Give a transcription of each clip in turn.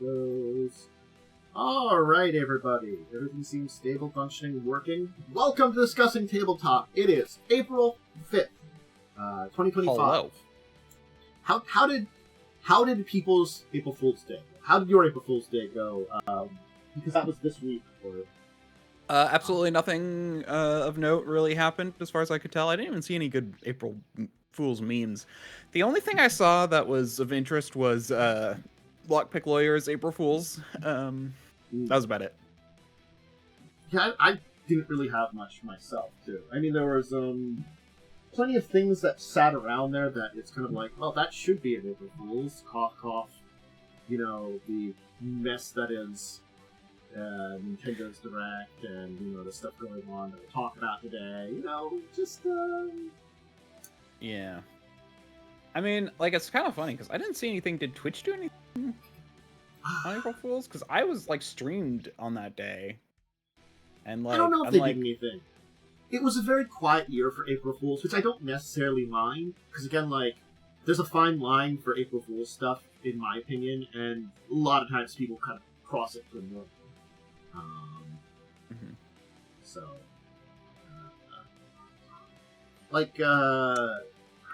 goes. Alright, everybody. Everything seems stable, functioning, working. Welcome to Discussing Tabletop. It is April 5th, 2025. Hello. How did people's April Fool's Day go? How did your April Fool's Day go? Because that was this week. Absolutely nothing of note really happened as far as I could tell. I didn't even see any good April Fool's memes. The only thing I saw that was of interest was Lockpick Lawyer's April Fool's. That was about it. Yeah, I didn't really have much myself, too. I mean, there was plenty of things that sat around there that it's kind of like, well, that should be an April Fool's. Cough, cough. You know, the mess that is Nintendo's Direct and, you know, the stuff going on that we'll talk about today. You know, just, Yeah. I mean, like, it's kind of funny, because I didn't see anything. Did Twitch do anything on April Fool's? Because I was, like, streamed on that day. And, like, I don't know if they did anything. It was a very quiet year for April Fool's, which I don't necessarily mind. Because, again, like, there's a fine line for April Fool's stuff, in my opinion, and a lot of times people kind of cross it for normal. So,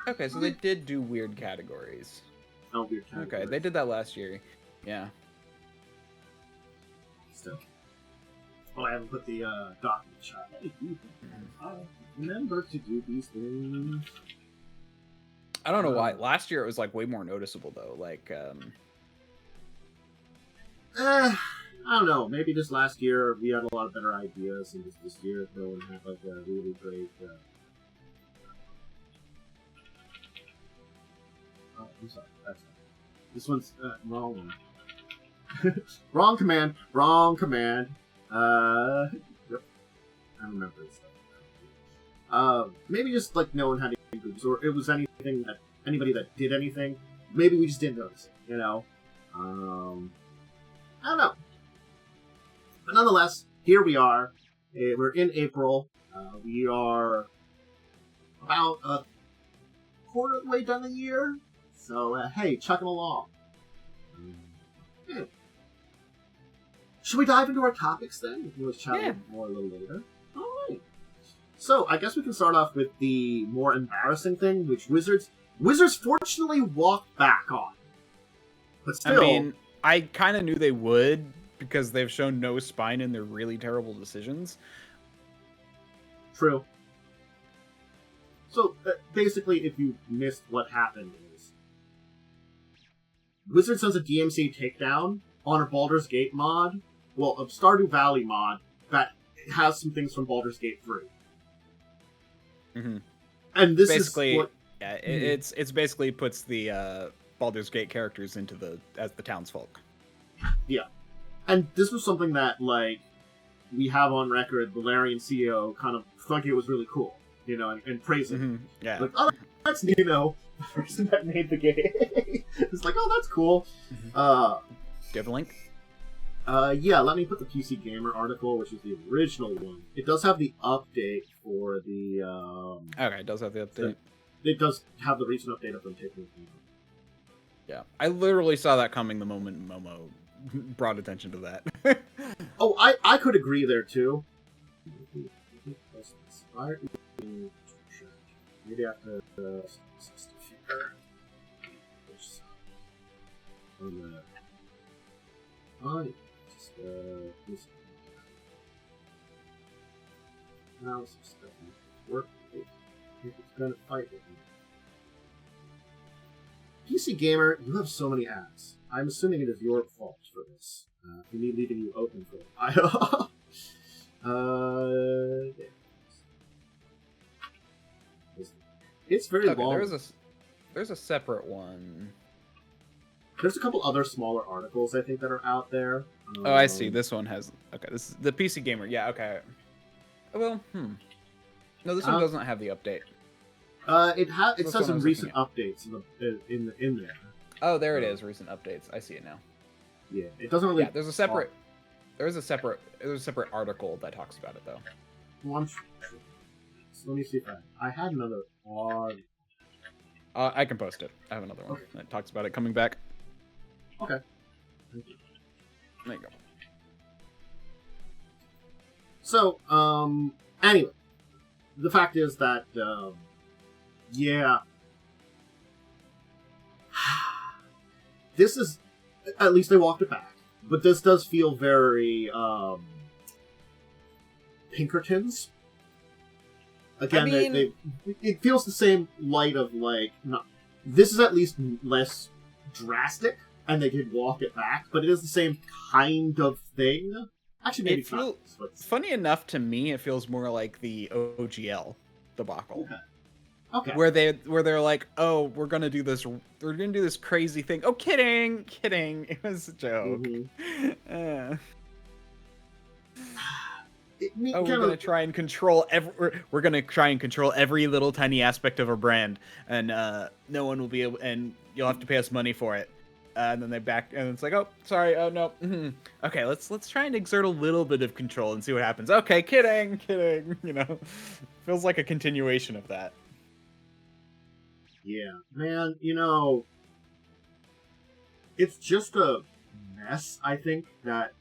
okay, so they did do weird categories. Oh, weird categories. Okay, they did that last year. Yeah. Still. Oh, I haven't put the document shot. Remember to do these things. I don't know why. Last year it was, like, way more noticeable, though. Like, I don't know. Maybe just last year we had a lot of better ideas, and just this year no one had, like, a really great... Oh, I'm sorry. That's not... This one's wrong one. Wrong command. Wrong command. Yep. I remember this stuff. Maybe just, like, no one had any groups, or it was anything that anybody that did anything. Maybe we just didn't notice it, you know? I don't know. But nonetheless, here we are. We're in April. We are about a quarter of the way done the year. So, hey, chucking along. Should we dive into our topics then? We can always chat more a little later. Alright. So, I guess we can start off with the more embarrassing thing, which Wizards fortunately walked back on. But still... I mean, I kind of knew they would, because they've shown no spine in their really terrible decisions. True. So, basically, if you missed what happened is... Wizards does a DMC takedown on a Baldur's Gate mod, well, a Stardew Valley mod, that has some things from Baldur's Gate 3. Mm-hmm. And this basically, is what... Yeah, it's basically puts the Baldur's Gate characters into as the townsfolk. Yeah. And this was something that, like, we have on record, the Larian CEO kind of thought it was really cool, you know, and praised it. Mm-hmm. Yeah. Like, oh, that's, you know, the person that made the game. It's like, oh, that's cool. Do you have a link? Yeah, let me put the PC Gamer article, which is the original one. It does have the update for the, Okay, it does have the update. It does have the recent update of them taking it down. Yeah, I literally saw that coming the moment Momo brought attention to that. Oh, I could agree there, too. Maybe I have to... Now some stuff work. It's gonna fight with me. PC Gamer, you have so many ads. I'm assuming it is your fault for this. For me leaving you open for it. It's very long. There's a separate one. There's a couple other smaller articles I think that are out there. Oh, I see. This one has. Okay, this is the PC Gamer. Yeah. Okay. Well, No, this one doesn't have the update. It says some recent updates in there. Oh, there it is. Recent updates. I see it now. Yeah, it doesn't really. Yeah, there's a separate article that talks about it though. Well, so let me see if I had another article. I can post it. I have another one that talks about it coming back. Okay. Thank you. There you go. So, anyway, the fact is that, yeah, this is, at least they walked it back, but this does feel very, Pinkertons. Again, I mean, it feels the same light of, like, not, this is at least less drastic, and they did walk it back, but it is the same kind of thing. Actually, maybe it feels not. funny enough to me. It feels more like the OGL debacle, Okay. where they're like, "Oh, we're gonna do this. We're gonna do this crazy thing." Oh, kidding. It was a joke. Mm-hmm. We're gonna try and control we're gonna try and control every little tiny aspect of our brand, and no one will be able, and you'll have to pay us money for it. And then they back, and it's like, oh, sorry, oh no, okay, let's try and exert a little bit of control and see what happens. Okay, kidding, you know, feels like a continuation of that. Yeah, man, you know, it's just a mess, I think, that,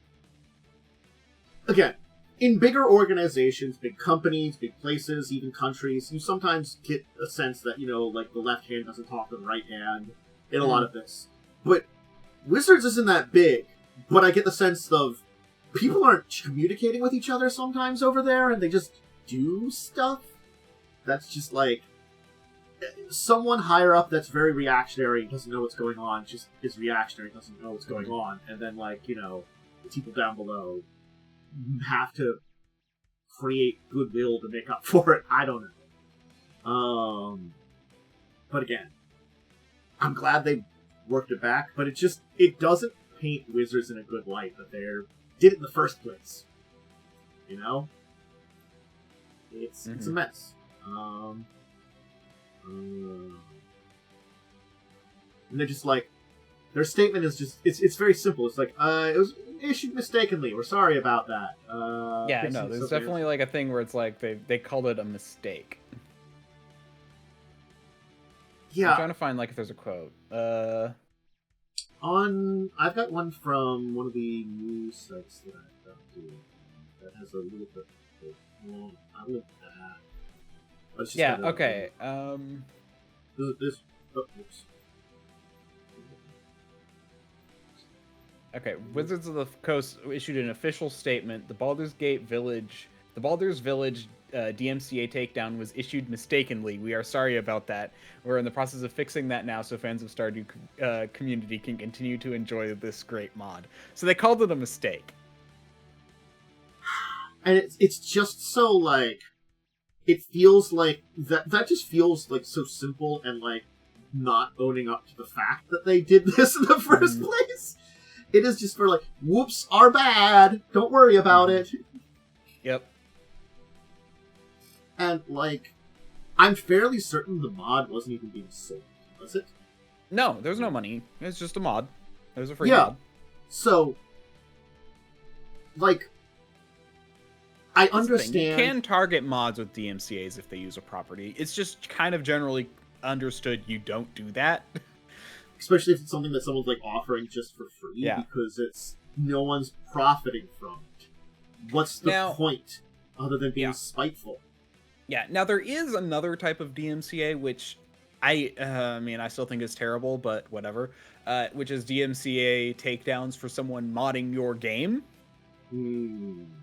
again, in bigger organizations, big companies, big places, even countries, you sometimes get a sense that, you know, like, the left hand doesn't talk to the right hand in a lot of this. But Wizards isn't that big, but I get the sense of people aren't communicating with each other sometimes over there, and they just do stuff that's just, like, someone higher up that's very reactionary, doesn't know what's going on, just is reactionary, doesn't know what's going on, and then, like, you know, the people down below have to create goodwill to make up for it. I don't know. But again, I'm glad they worked it back, but it doesn't paint Wizards in a good light that they did it in the first place. You know? It's a mess. And they're just like, their statement is just, it's very simple. It's like, it was issued mistakenly. We're sorry about that. Yeah, no, there's definitely like a thing where it's like they called it a mistake. Yeah. I'm trying to find like if there's a quote. I've got one from one of the news sites that I've got to that has a little bit. Well, I look at that. Yeah. Okay. This. Oops. Okay, Wizards of the Coast issued an official statement. The Baldur's Village DMCA takedown was issued mistakenly. We are sorry about that. We're in the process of fixing that now, so fans of Stardew community can continue to enjoy this great mod. So they called it a mistake. And it's just so, like, it feels like that just feels like so simple and like not owning up to the fact that they did this in the first place. It is just for like, whoops, our bad. Don't worry about it. Yep. And like, I'm fairly certain the mod wasn't even being sold, was it? No, there's no money. It's just a mod. It was a free mod. So, like, I understand. You can target mods with DMCAs if they use a property. It's just kind of generally understood you don't do that. Especially if it's something that someone's like offering just for free, because it's no one's profiting from it. What's the point other than being spiteful? Yeah. Now there is another type of DMCA which I mean I still think is terrible, but whatever. Which is DMCA takedowns for someone modding your game.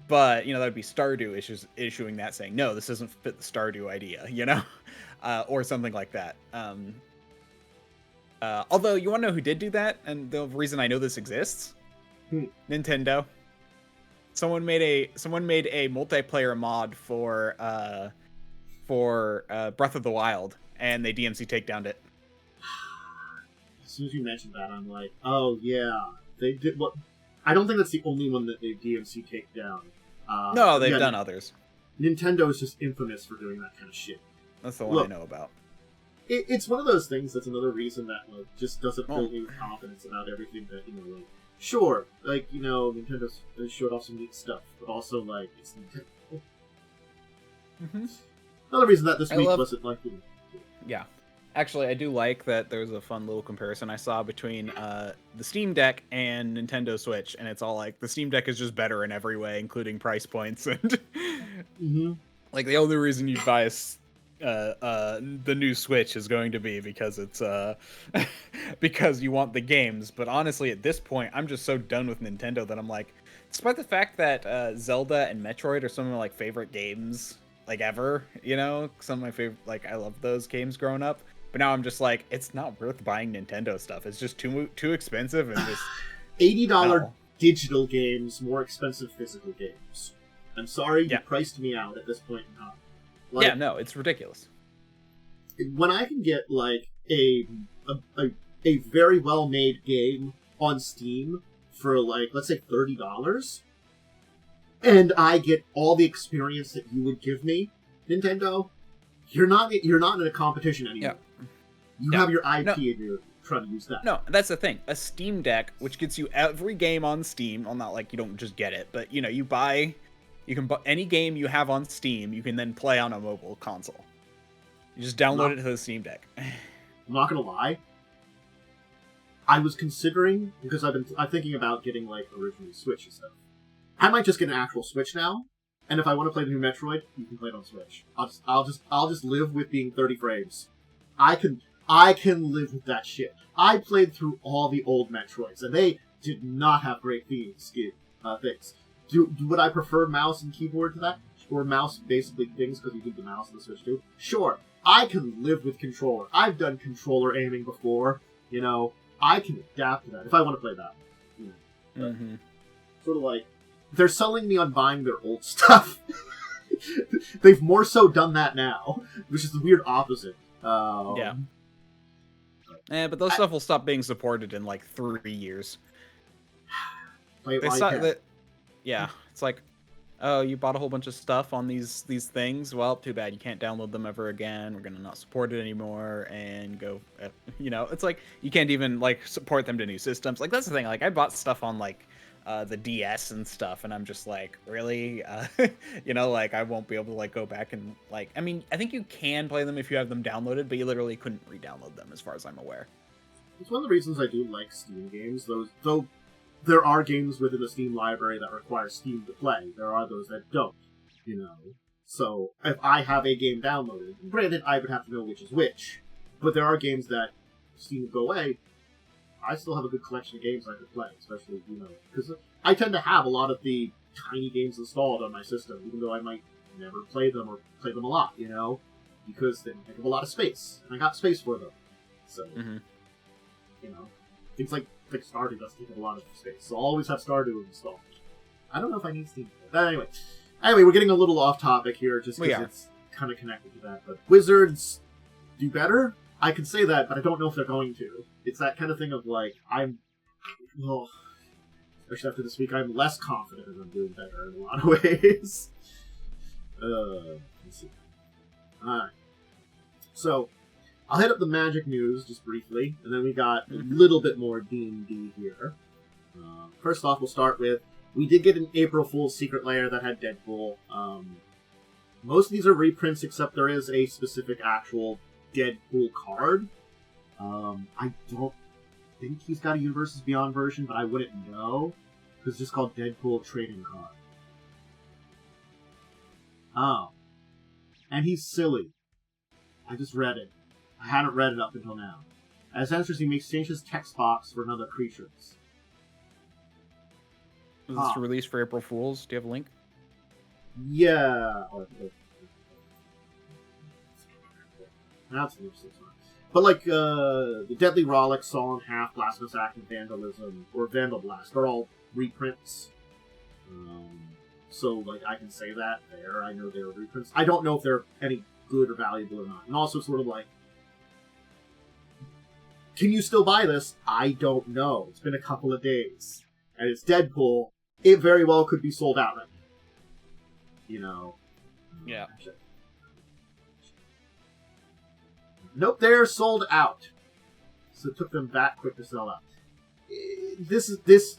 But, you know, that would be Stardew issuing that, saying, no, this doesn't fit the Stardew idea, you know? Or something like that. Although, you want to know who did do that? And the reason I know this exists? Nintendo. Someone made a multiplayer mod for Breath of the Wild, and they DMC takedowned it. As soon as you mentioned that, I'm like, oh, yeah. They did what... I don't think that's the only one that they DMC take down. No, they've done others. Nintendo is just infamous for doing that kind of shit. That's the one I know about. It's one of those things that's another reason that like just doesn't fill me with confidence about everything that, you know, like, sure, like, you know, Nintendo's showed off some neat stuff, but also, like, it's Nintendo. Another reason that this week wasn't like, you know... Yeah. Actually, I do like that there's a fun little comparison I saw between the Steam Deck and Nintendo Switch, and it's all like the Steam Deck is just better in every way, including price points, and like the only reason you buy the new Switch is going to be because it's because you want the games. But honestly, at this point, I'm just so done with Nintendo that I'm like, despite the fact that Zelda and Metroid are some of my like favorite games like ever, you know, some of my favorite, like I love those games growing up. But now I'm just like, it's not worth buying Nintendo stuff. It's just too expensive and just $80 no. digital games, more expensive physical games. I'm sorry, you priced me out at this point in time. Like, yeah, no, it's ridiculous. When I can get like a very well made game on Steam for like, let's say $30, and I get all the experience that you would give me, Nintendo, you're not in a competition anymore. Yeah. You have your IP and you're trying to use that. No, that's the thing. A Steam Deck, which gets you every game on Steam, well, not like you don't just get it, but you know, you can buy any game you have on Steam, you can then play on a mobile console. You just download it to the Steam Deck. I'm not gonna lie. I was considering, because I'm thinking about getting like original Switch and stuff. I might just get an actual Switch now, and if I want to play the new Metroid, you can play it on Switch. I'll just live with being 30 frames. I can live with that shit. I played through all the old Metroids, and they did not have great things. Would I prefer mouse and keyboard to that? Or mouse basically things because you need the mouse and the Switch too? Sure. I can live with controller. I've done controller aiming before. You know, I can adapt to that if I want to play that. You know, sort of like, they're selling me on buying their old stuff. They've more so done that now, which is the weird opposite. Yeah. But those stuff will stop being supported in like 3 years. Yeah, it's like, oh, you bought a whole bunch of stuff on these things. Well, too bad, you can't download them ever again. We're gonna not support it anymore, and go. You know, it's like you can't even like support them to new systems. Like that's the thing. Like I bought stuff on like the DS and stuff, and I'm just like, really, you know, like I won't be able to like go back and like. I mean, I think you can play them if you have them downloaded, but you literally couldn't re-download them, as far as I'm aware. It's one of the reasons I do like Steam games. Though there are games within the Steam library that require Steam to play. There are those that don't, you know. So if I have a game downloaded, granted I would have to know which is which, but there are games that Steam would go away. I still have a good collection of games I could play, especially, you know, because I tend to have a lot of the tiny games installed on my system, even though I might never play them or play them a lot, you know, because they take up a lot of space, and I got space for them. So, you know, things like Stardew does take up a lot of space, so I'll always have Stardew installed. I don't know if I need Steam. But anyway, we're getting a little off topic here, just because it's kind of connected to that. But Wizards do better? I can say that, but I don't know if they're going to. It's that kind of thing of like, especially after this week, I'm less confident that I'm doing better in a lot of ways. Let's see. Alright. So, I'll hit up the Magic news just briefly, and then we got a little bit more D&D here. First off, we'll start with, we did get an April Fool's Secret Lair that had Deadpool. Most of these are reprints, except there is a specific actual Deadpool card. I don't think he's got a Universes Beyond version, but I wouldn't know, because it's just called Deadpool Trading Card. Oh. And he's silly. I just read it. I hadn't read it up until now. As answers, he may exchange his text box for another creatures. Was this released for April Fools? Do you have a link? Yeah. That's an interesting one. But like the Deadly Rollick, Solemn Half, Blasphemous Act, and Vandalism, or Vandal Blast, are all reprints. So like I can say that there. I know they're reprints. I don't know if they're any good or valuable or not. And also sort of like, can you still buy this? I don't know. It's been a couple of days. And it's Deadpool. It very well could be sold out right now. You know? Yeah. Nope, they're sold out. So it took them that quick to sell out. This,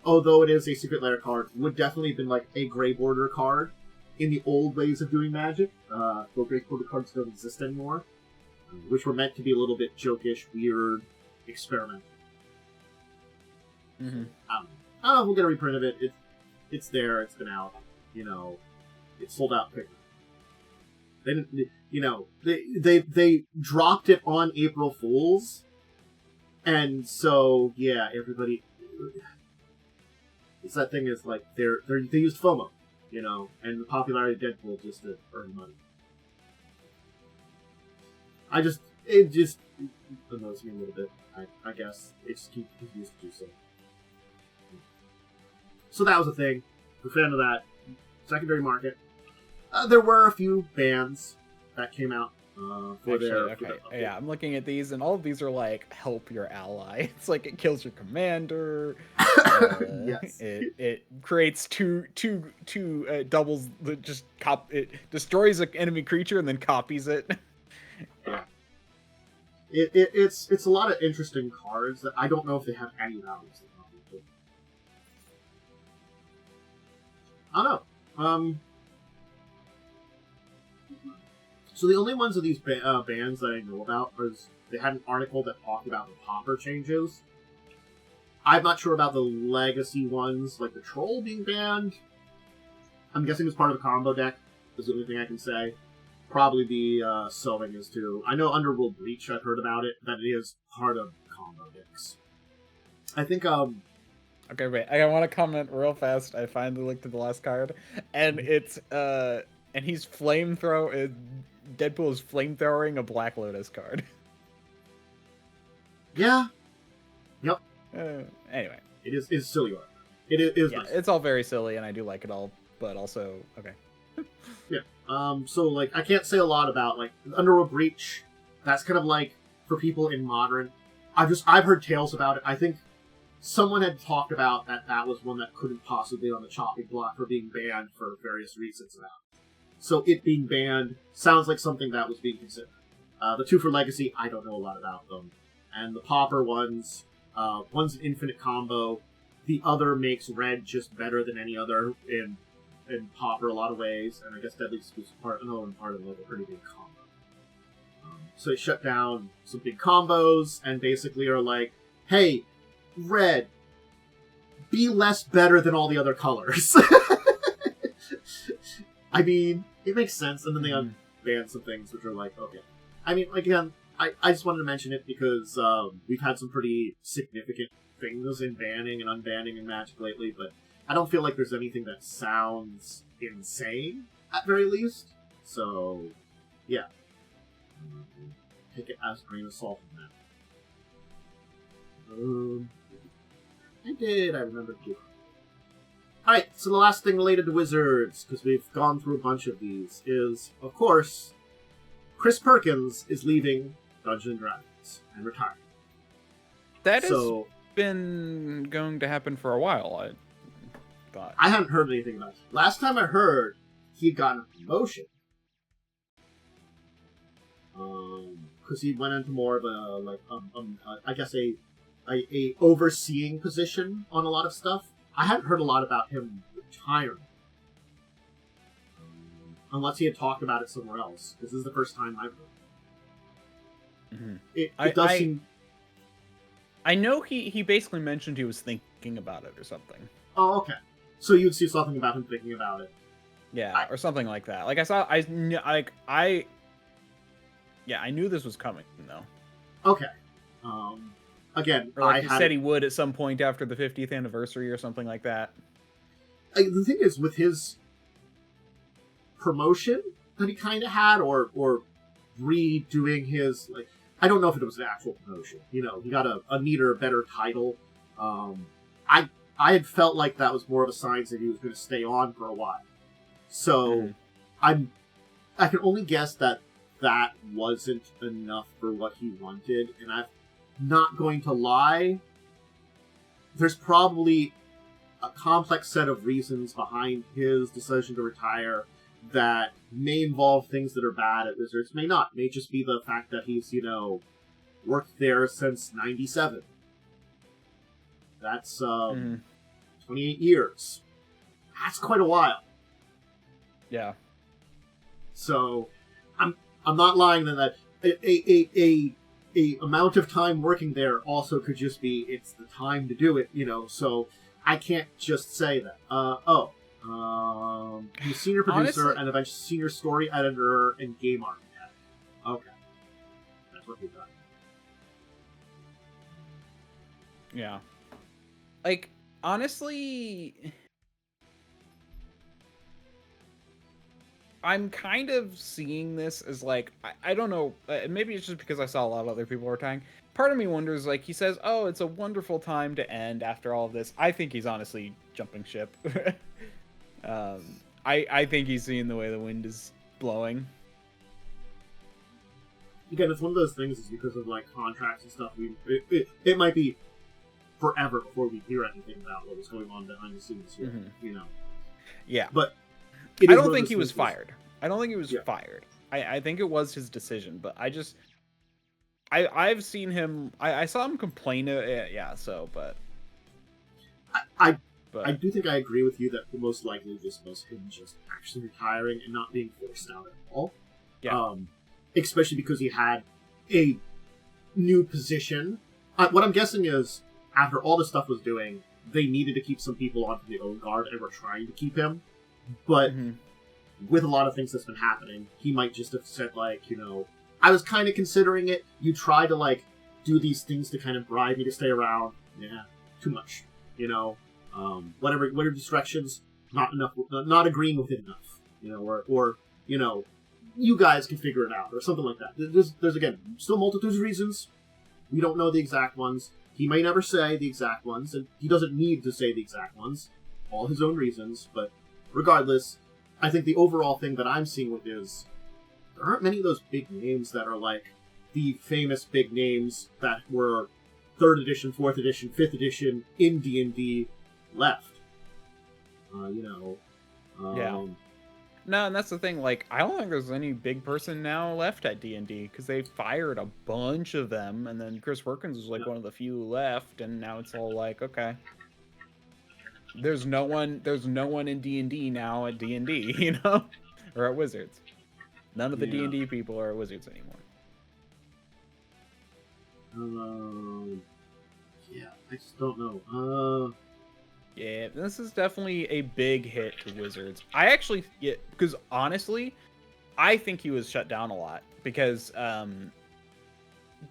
although it is a Secret Lair card, would definitely have been like a Grey Border card in the old ways of doing Magic. Though Grey Border cards don't exist anymore. which were meant to be a little bit jokish, weird, experimental. Mm-hmm. We'll get a reprint of it. It's there. It's been out. It sold out quickly. They didn't. They dropped it on April Fools, and so yeah, everybody. It's that thing is like they used FOMO, and the popularity of Deadpool just to earn money. It just annoys me a little bit. I guess it just continues to do so. So that was a thing. I'm a fan of that. Secondary market. There were a few bands that came out Yeah, I'm looking at these, and all of these are like help your ally. It's like it kills your commander. Yes. It creates two doubles that just it destroys an enemy creature and then copies it. Yeah. It's a lot of interesting cards that I don't know if they have any values. I don't know. So the only ones of these bands that I know about is they had an article that talked about the popper changes. I'm not sure about the legacy ones, like the troll being banned. I'm guessing it's part of a combo deck, is the only thing I can say. Probably the sewing is too. I know Underworld Breach, I've heard about it, that it is part of combo decks. I think, Okay, wait, I want to comment real fast. I finally looked at the last card, and it's, and he's Deadpool is flamethrowing a Black Lotus card. Yeah. Yep. Anyway. It's silly art. It is nice. It's all very silly, and I do like it all, but also, okay. Yeah. So, like, I can't say a lot about, like, Underworld Breach. That's kind of like, for people in Modern. I've heard tales about it. I think someone had talked about that was one that couldn't possibly be on the chopping block for being banned for various reasons now. So it being banned sounds like something that was being considered. The two for Legacy, I don't know a lot about them. And the Popper ones, one's an infinite combo. The other makes red just better than any other in Popper a lot of ways. And I guess Deadly Exclusive part of a pretty big combo. So they shut down some big combos and basically are like, hey, red, be less better than all the other colors. I mean, it makes sense, and then they unbanned some things which are like, okay. I mean, again, I just wanted to mention it because we've had some pretty significant things in banning and unbanning in Magic lately, but I don't feel like there's anything that sounds insane, at very least. So, yeah. Take it as a grain of salt from that. I remember too. Alright, so the last thing related to Wizards, because we've gone through a bunch of these, is, of course, Chris Perkins is leaving Dungeons & Dragons and retiring. That has been going to happen for a while, I thought. I hadn't heard anything about it. Last time I heard, he'd gotten a promotion. Because he went into more of a overseeing position on a lot of stuff. I hadn't heard a lot about him retiring. Unless he had talked about it somewhere else. This is the first time I've heard. Mm-hmm. It does seem... I know he basically mentioned he was thinking about it or something. Oh, okay. So you'd see something about him thinking about it. Yeah, or something like that. Like I knew this was coming, though. Okay. Again, or like he said he would at some point after the 50th anniversary or something like that. The thing is, with his promotion that he kind of had, or redoing his, like, I don't know if it was an actual promotion. He got a neater, better title. I had felt like that was more of a sign that he was going to stay on for a while. So, I can only guess that wasn't enough for what he wanted, and I'm not going to lie. There's probably a complex set of reasons behind his decision to retire that may involve things that are bad at Wizards, may not. May just be the fact that he's, worked there since 97. That's 28 years. That's quite a while. Yeah. So, I'm not lying that a amount of time working there also could just be it's the time to do it, so I can't just say that. He's senior producer Honestly, and eventually senior story editor and game architect. Okay. That's what he done. Yeah. Like, honestly, I'm kind of seeing this as like, I don't know, maybe it's just because I saw a lot of other people were dying. Part of me wonders, like, he says, oh, it's a wonderful time to end after all of this. I think he's honestly jumping ship. I think he's seeing the way the wind is blowing. Again, it's one of those things is because of, like, contracts and stuff. It might be forever before we hear anything about what was going on behind the scenes here, Yeah. But I don't think he was fired. I don't think he was fired. I think it was his decision, but I've seen him. I saw him complain. But I do think I agree with you that most likely this was him just actually retiring and not being forced out at all. Yeah. Especially because he had a new position. What I'm guessing is, after all the stuff was doing, they needed to keep some people on from the own guard and were trying to keep him. But with a lot of things that's been happening, he might just have said, like, I was kind of considering it. You try to, like, do these things to kind of bribe me to stay around. Yeah, too much. Whatever distractions, not enough, not agreeing with it enough. Or you guys can figure it out, or something like that. There's again, still multitudes of reasons. We don't know the exact ones. He may never say the exact ones, and he doesn't need to say the exact ones. All his own reasons, but regardless, I think the overall thing that I'm seeing with is there aren't many of those big names that are like the famous big names that were 3rd edition, 4th edition, 5th edition in D&D left. Yeah. No, and that's the thing. Like, I don't think there's any big person now left at D&D because they fired a bunch of them, and then Chris Perkins was like one of the few left, and now it's all like, okay, there's no one in D&D now at D&D, or at Wizards. None of the D&D people are at Wizards anymore. I just don't know. Yeah, this is definitely a big hit to Wizards. Because honestly, I think he was shut down a lot because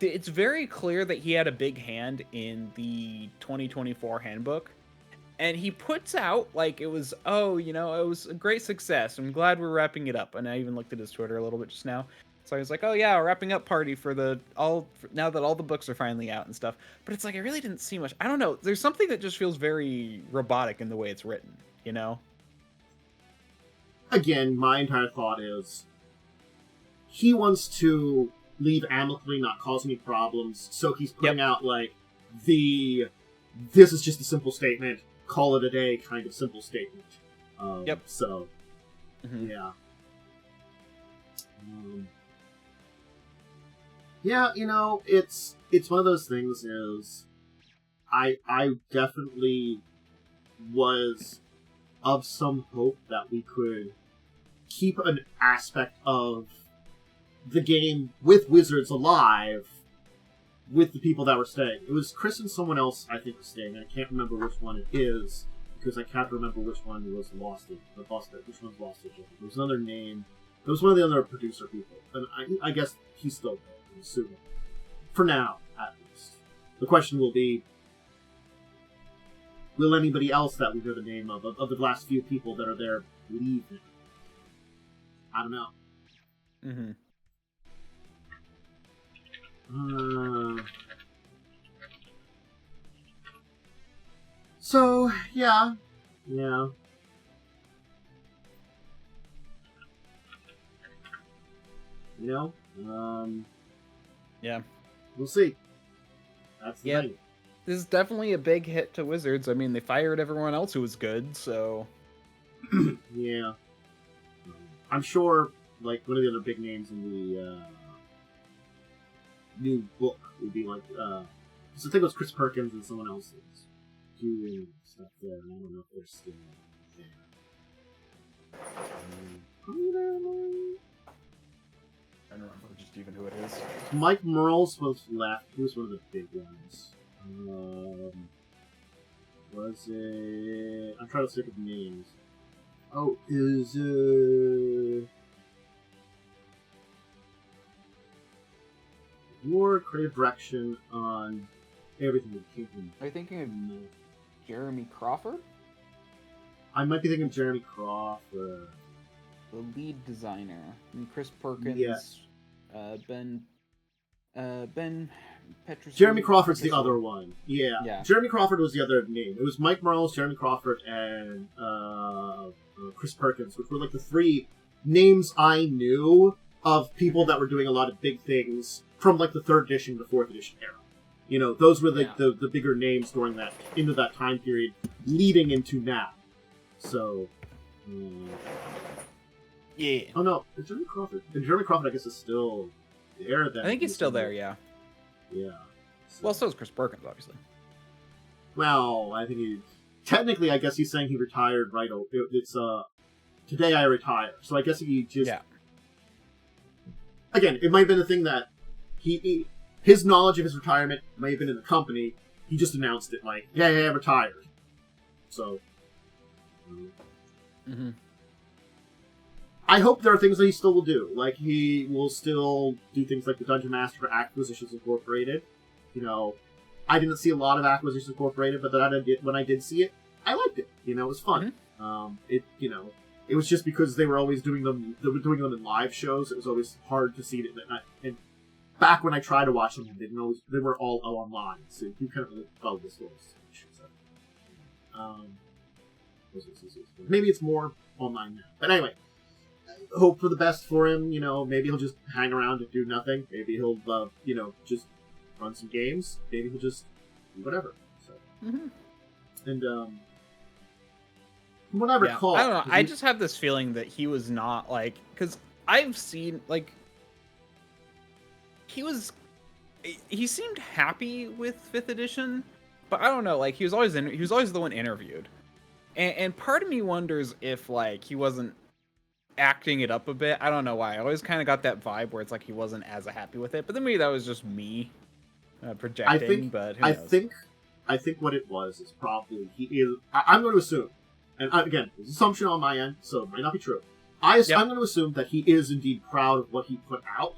it's very clear that he had a big hand in the 2024 handbook. And he puts out, like, it was a great success. I'm glad we're wrapping it up. And I even looked at his Twitter a little bit just now. So I was like, oh yeah, wrapping up party now that all the books are finally out and stuff. But it's like, I really didn't see much. I don't know. There's something that just feels very robotic in the way it's written, Again, my entire thought is he wants to leave amicably, not cause any problems. So he's putting out, like, this is just a simple statement, call it a day kind of simple statement. So, yeah. Yeah, it's one of those things is I definitely was of some hope that we could keep an aspect of the game with Wizards alive with the people that were staying. It was Chris and someone else, I think, was staying. I can't remember which one it is, because I can't remember which one was lost. Which one's lost? There was another name. It was one of the other producer people. And I guess he's still there, I'm assuming. For now, at least. The question will be, will anybody else that we know the name of the last few people that are there, leave it? I don't know. So, yeah. Yeah. Yeah. We'll see. That's the thing. This is definitely a big hit to Wizards. I mean, they fired everyone else who was good, so... Yeah. I'm sure, like, one of the other big names in the new book would be, like, so I think it was Chris Perkins and someone else is doing stuff there, and I don't know if they're still there. Are you there, Lauren? I don't remember just even who it is. Mike Merle's was left. He was one of the big ones. Was it? I'm trying to think of names. Oh, is your creative direction on everything that came from? Are you thinking of Jeremy Crawford? I might be thinking of Jeremy Crawford. The lead designer. And Chris Perkins. Yeah. Ben Petrus. Jeremy Crawford's the other one. Yeah. Jeremy Crawford was the other name. It was Mike Merles, Jeremy Crawford, and Chris Perkins, which were like the three names I knew of people that were doing a lot of big things from like the 3rd edition to 4th edition era. You know, those were like the bigger names during that into that time period, leading into now. So, yeah. Oh no, it's Jeremy Crawford. And Jeremy Crawford, I guess, is still there. Then I think he's still there. Yeah. Yeah. So. Well, so is Chris Perkins, obviously. Well, I think he technically, I guess he's saying he retired. Right? It's today I retire. So I guess he just again, it might have been a thing that his knowledge of his retirement may have been in the company. He just announced it like, yeah, I retired. So. Mm-hmm. I hope there are things that he still will do. Like, he will still do things like the Dungeon Master for Acquisitions Incorporated. You know, I didn't see a lot of Acquisitions Incorporated, but when I did see it, I liked it. You know, it was fun. Mm-hmm. It was just because they were always doing them. They were doing them in live shows. It was always hard to see it. And back when I tried to watch them, they were all online, so you couldn't really follow the stories. Maybe it's more online now. But anyway, hope for the best for him. You know, maybe he'll just hang around and do nothing. Maybe he'll, just run some games. Maybe he'll just do whatever. So, and from what I recall, I don't know. I just have this feeling that he was not like, because I've seen like he seemed happy with 5th edition, but I don't know. Like he was always the one interviewed. And part of me wonders if, like, he wasn't acting it up a bit. I don't know why. I always kind of got that vibe where it's like he wasn't as happy with it. But then maybe that was just me projecting. But who knows? I think what it was is probably he is. I'm going to assume, and again, it's an assumption on my end, so it might not be true. I'm going to assume that he is indeed proud of what he put out.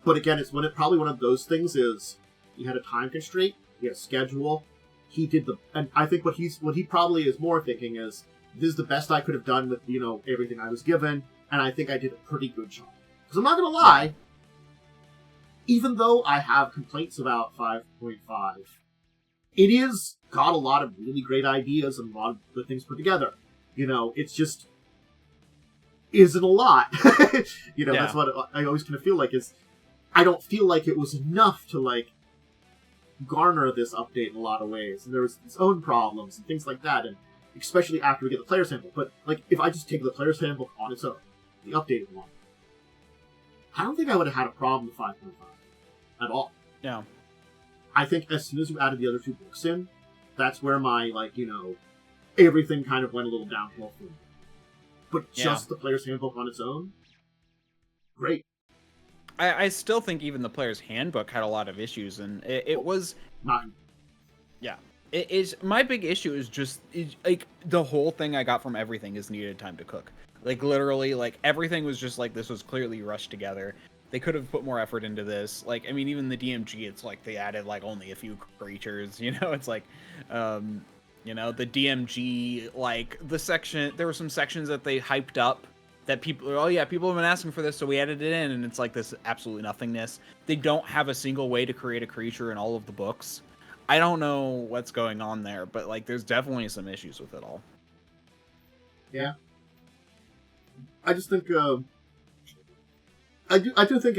But again, it's probably one of those things is he had a time constraint, he had a schedule. He did and I think what he probably is more thinking is, this is the best I could have done with, everything I was given, and I think I did a pretty good job. Because I'm not going to lie, even though I have complaints about 5.5, it is got a lot of really great ideas and a lot of good things put together. It's just isn't a lot. That's what I always kind of feel like is, I don't feel like it was enough to, like, garner this update in a lot of ways, and there was its own problems and things like that, and especially after we get the player's handbook. But like, if I just take the player's handbook on its own, the updated one, I don't think I would have had a problem with 5.5 at all. Yeah. I think as soon as you added the other 2 books in, that's where my everything kind of went a little downhill for me. But just the player's handbook on its own, great. I still think even the player's handbook had a lot of issues, and it was not. Yeah, it is. My big issue is just like the whole thing I got from everything is needed time to cook. Like literally, like everything was just like this was clearly rushed together. They could have put more effort into this. Like, I mean, even the DMG, it's like they added like only a few creatures. It's like, the DMG, like the section. There were some sections that they hyped up. That people have been asking for this, so we added it in, and it's like this absolutely nothingness. They don't have a single way to create a creature in all of the books. I don't know what's going on there, but like, there's definitely some issues with it all. Yeah, I just think I do think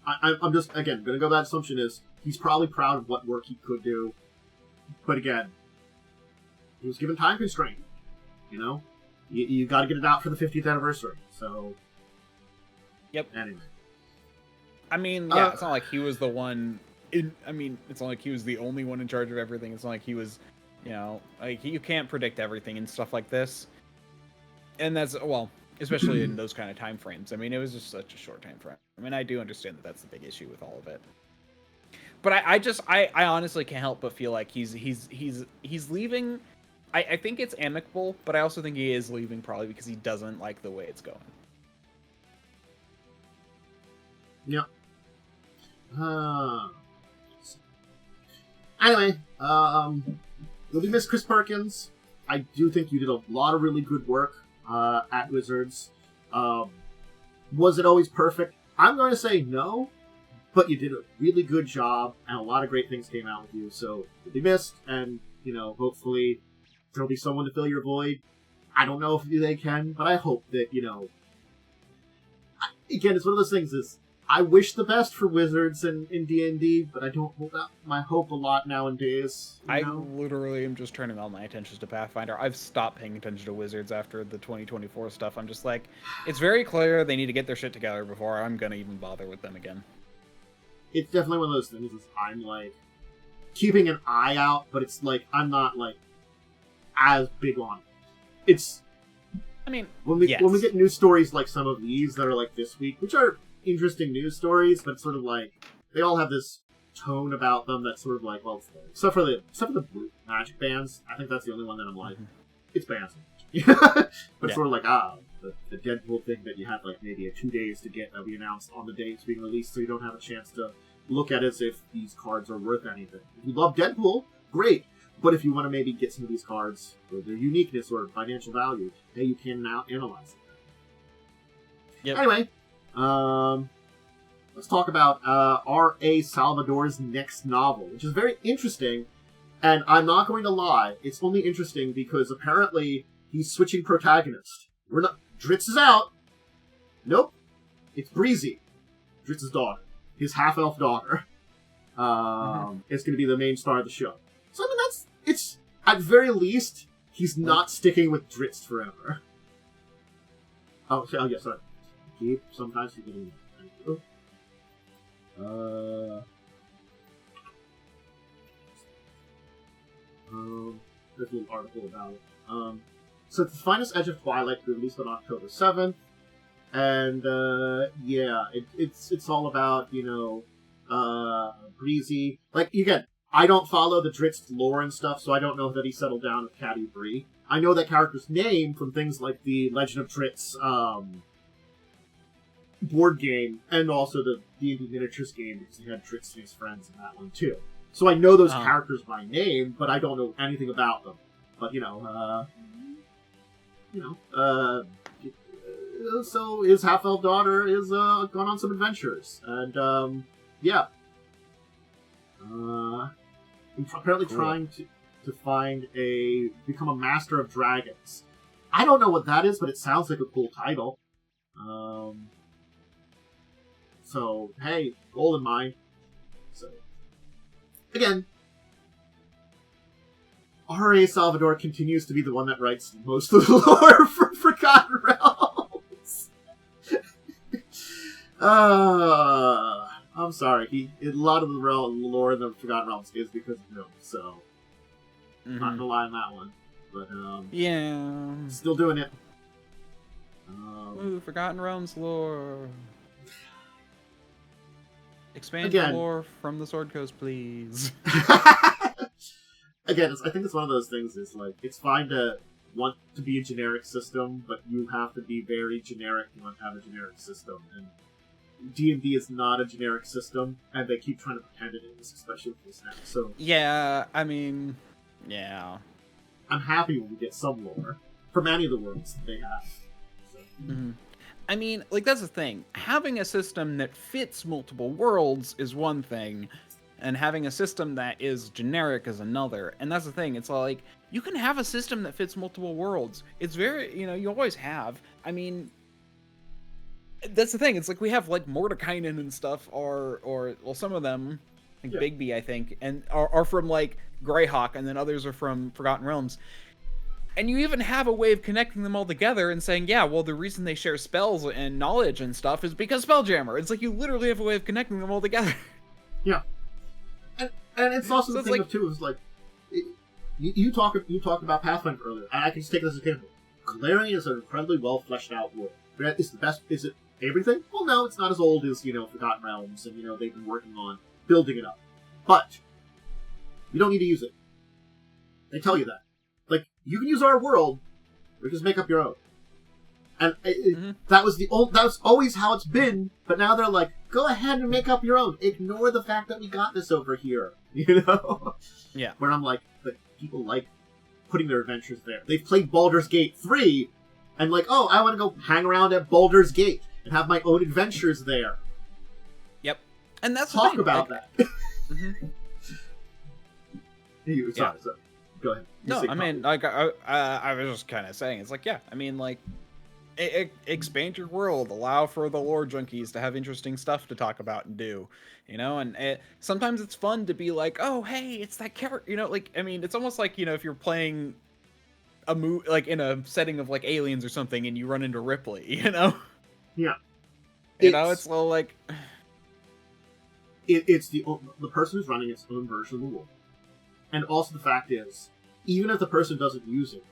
I'm just again gonna go that assumption is he's probably proud of what work he could do, but again, he was given time constraint, You got to get it out for the 50th anniversary, so... Yep. Anyway. I mean, yeah, it's not like he was the one... it's not like he was the only one in charge of everything. It's not like he was, like, you can't predict everything and stuff like this. And that's, well, especially in those kind of time frames. I mean, it was just such a short time frame. I mean, I do understand that that's the big issue with all of it. But I honestly can't help but feel like he's leaving. I think it's amicable, but I also think he is leaving probably because he doesn't like the way it's going. Yeah. Anyway, you'll be missed, Chris Perkins. I do think you did a lot of really good work at Wizards. Was it always perfect? I'm going to say no, but you did a really good job, and a lot of great things came out with you. So you'll be missed, and hopefully there'll be someone to fill your void. I don't know if they can, but I hope that again, it's one of those things. I wish the best for Wizards in D&D, but I don't hold out my hope a lot nowadays. I literally am just turning all my attentions to Pathfinder. I've stopped paying attention to Wizards after the 2024 stuff. I'm just like, it's very clear they need to get their shit together before I'm going to even bother with them again. It's definitely one of those things. I'm like keeping an eye out, but it's like I'm not like as big on it. It's. I mean, when we get news stories like some of these that are like this week, which are interesting news stories, but sort of like they all have this tone about them that's sort of like, well, except for the blue Magic bans. I think that's the only one that I'm like, it's bans. But sort of like the Deadpool thing that you have like maybe 2 days to get that we announced on the day it's being released, so you don't have a chance to look at it as if these cards are worth anything. If you love Deadpool, great. But if you want to maybe get some of these cards for their uniqueness or financial value, hey, you can now analyze it. Yep. Anyway, let's talk about R.A. Salvador's next novel, which is very interesting. And I'm not going to lie, it's only interesting because apparently he's switching protagonist. Dritz is out. Nope. It's Breezy, Dritz's daughter, his half-elf daughter. It's going to be the main star of the show. So I mean, it's at very least he's not sticking with Dritz forever. Oh yeah, sorry. Sometimes you can. Thank you. There's a little article about it. So the Finest Edge of Twilight will be released on October 7th, and it's all about Breezy. Like again, I don't follow the Dritz lore and stuff, so I don't know that he settled down with Caddy Bree. I know that character's name from things like the Legend of Dritz board game, and also the D&D miniatures game, because he had Dritz and his friends in that one too. So I know those characters by name, but I don't know anything about them. But so his half-elf daughter is gone on some adventures, and apparently trying to become a master of dragons. I don't know what that is, but it sounds like a cool title. So hey, goal in mind. So again, R.A. Salvador continues to be the one that writes most of the lore for Forgotten Realms. I'm sorry. A lot of the lore in the Forgotten Realms is because of him, so I'm not gonna lie on that one. But still doing it. Ooh, Forgotten Realms lore. Expand the lore from the Sword Coast, please. Again, I think it's one of those things. Is like it's fine to want to be a generic system, but you have to be very generic. You want to have a generic system, and D&D is not a generic system, and they keep trying to pretend it is, especially with this now. So yeah, I mean, yeah, I'm happy when we get some lore from any of the worlds that they have. So. I mean, like that's the thing. Having a system that fits multiple worlds is one thing, and having a system that is generic is another. And that's the thing. It's like you can have a system that fits multiple worlds. It's very, you always have. I mean, that's the thing. It's like we have like Mordekainen and stuff, or well, some of them, like Bigby, I think, and are from like Greyhawk, and then others are from Forgotten Realms. And you even have a way of connecting them all together and saying, yeah, well, the reason they share spells and knowledge and stuff is because Spelljammer. It's like you literally have a way of connecting them all together. Yeah. And it's also the thing, too, is like, you talked about Pathfinder earlier, and I can just take this as a example. Galarian is an incredibly well fleshed out world. Is the best? Is it everything? Well, no, it's not as old as Forgotten Realms, and they've been working on building it up. But you don't need to use it. They tell you that. Like, you can use our world, or just make up your own. And that was always how it's been. But now they're like, go ahead and make up your own. Ignore the fact that we got this over here. Yeah. Where I'm like, but people like putting their adventures there. They've played Baldur's Gate 3, and like, oh, I want to go hang around at Baldur's Gate and have my own adventures there. Yep. And that's talk the thing. about like, that. Sorry. Go ahead. No, I mean, like, I was just kind of saying, it's like, yeah, I mean, like, expand your world, allow for the lore junkies to have interesting stuff to talk about and do, and sometimes it's fun to be like, oh, hey, it's that character, like, I mean, it's almost like, if you're playing a like in a setting of like Aliens or something and you run into Ripley, Yeah. It's a little like... It's the person who's running its own version of the world. And also the fact is, even if the person doesn't use it,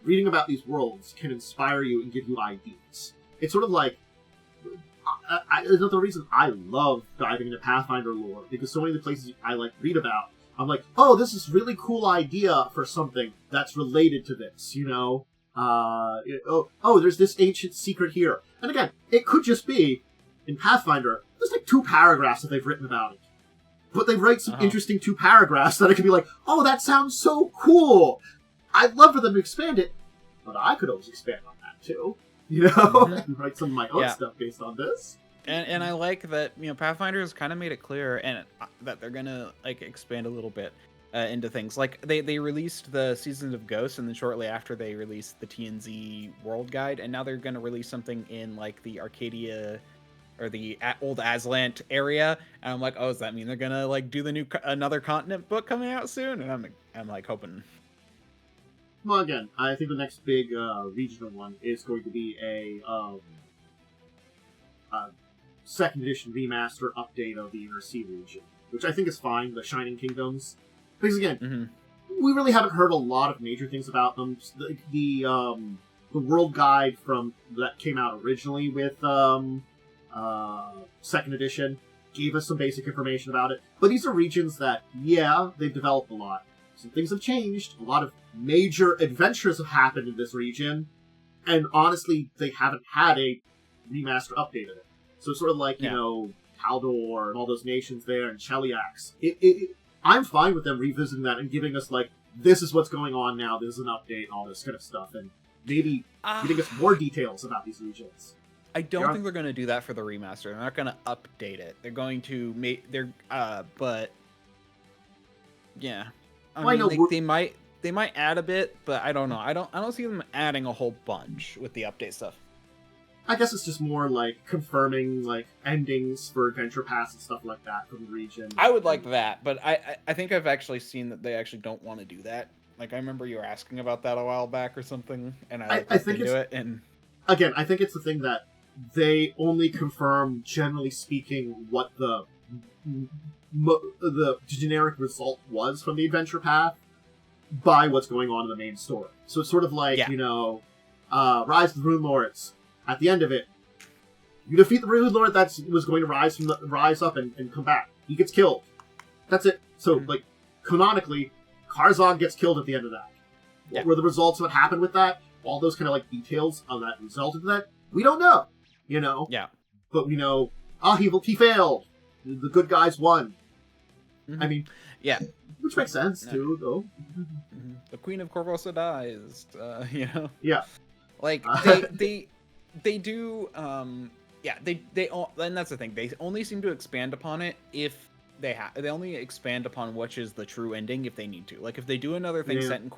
reading about these worlds can inspire you and give you ideas. It's sort of like... another reason I love diving into Pathfinder lore, because so many of the places I read about, I'm like, oh, this is a really cool idea for something that's related to this, there's this ancient secret here. And again, it could just be, in Pathfinder, there's like 2 paragraphs that they've written about it. But they write some interesting 2 paragraphs that I can be like, oh, that sounds so cool! I'd love for them to expand it, but I could always expand on that too. And write some of my own stuff based on this. And I like that, Pathfinder has kind of made it clear and that they're gonna like expand a little bit into things. Like they released the Seasons of Ghosts, and then shortly after they released the TNZ World Guide, and now they're gonna release something in like the Arcadia or the old Aslant area. And I'm like, oh, does that mean they're gonna like do the another continent book coming out soon? And I'm like hoping. Well, again, I think the next big regional one is going to be a second edition remaster update of the Inner Sea region, which I think is fine, the Shining Kingdoms. Because again, we really haven't heard a lot of major things about them. The world guide that came out originally with second edition gave us some basic information about it. But these are regions that, they've developed a lot. Some things have changed. A lot of major adventures have happened in this region. And honestly, they haven't had a remaster update of it. So it's sort of like, Haldor and all those nations there, and Cheliax. I'm fine with them revisiting that and giving us, like, this is what's going on now, this is an update, and all this kind of stuff. And maybe giving us more details about these regions. I don't think they're going to do that for the remaster. They're not going to update it. They're going to make... but... Yeah. I mean, they might add a bit, but I don't know. I don't see them adding a whole bunch with the update stuff. I guess it's just more like confirming like endings for adventure paths and stuff like that from the region. I would like that, but I think I've actually seen that they actually don't want to do that. Like I remember you were asking about that a while back or something, and I think into it. And again, I think it's the thing that they only confirm, generally speaking, what the generic result was from the adventure path by what's going on in the main story. So it's sort of like, Rise of the Rune Lords. At the end of it, you defeat the Rune Lord that was going to rise up and come back. He gets killed. That's it. So, like, canonically, Karzog gets killed at the end of that. What were the results of what happened with that? All those kind of, like, details of that resulted in that? We don't know. Yeah. But we know, he failed. The good guys won. I mean... Yeah. Which makes sense, too, though. The Queen of Corvosa dies, Yeah. Like, they do, they all, and that's the thing, they only seem to expand upon it if they only expand upon which is the true ending if they need to. Like, if they do another thing set in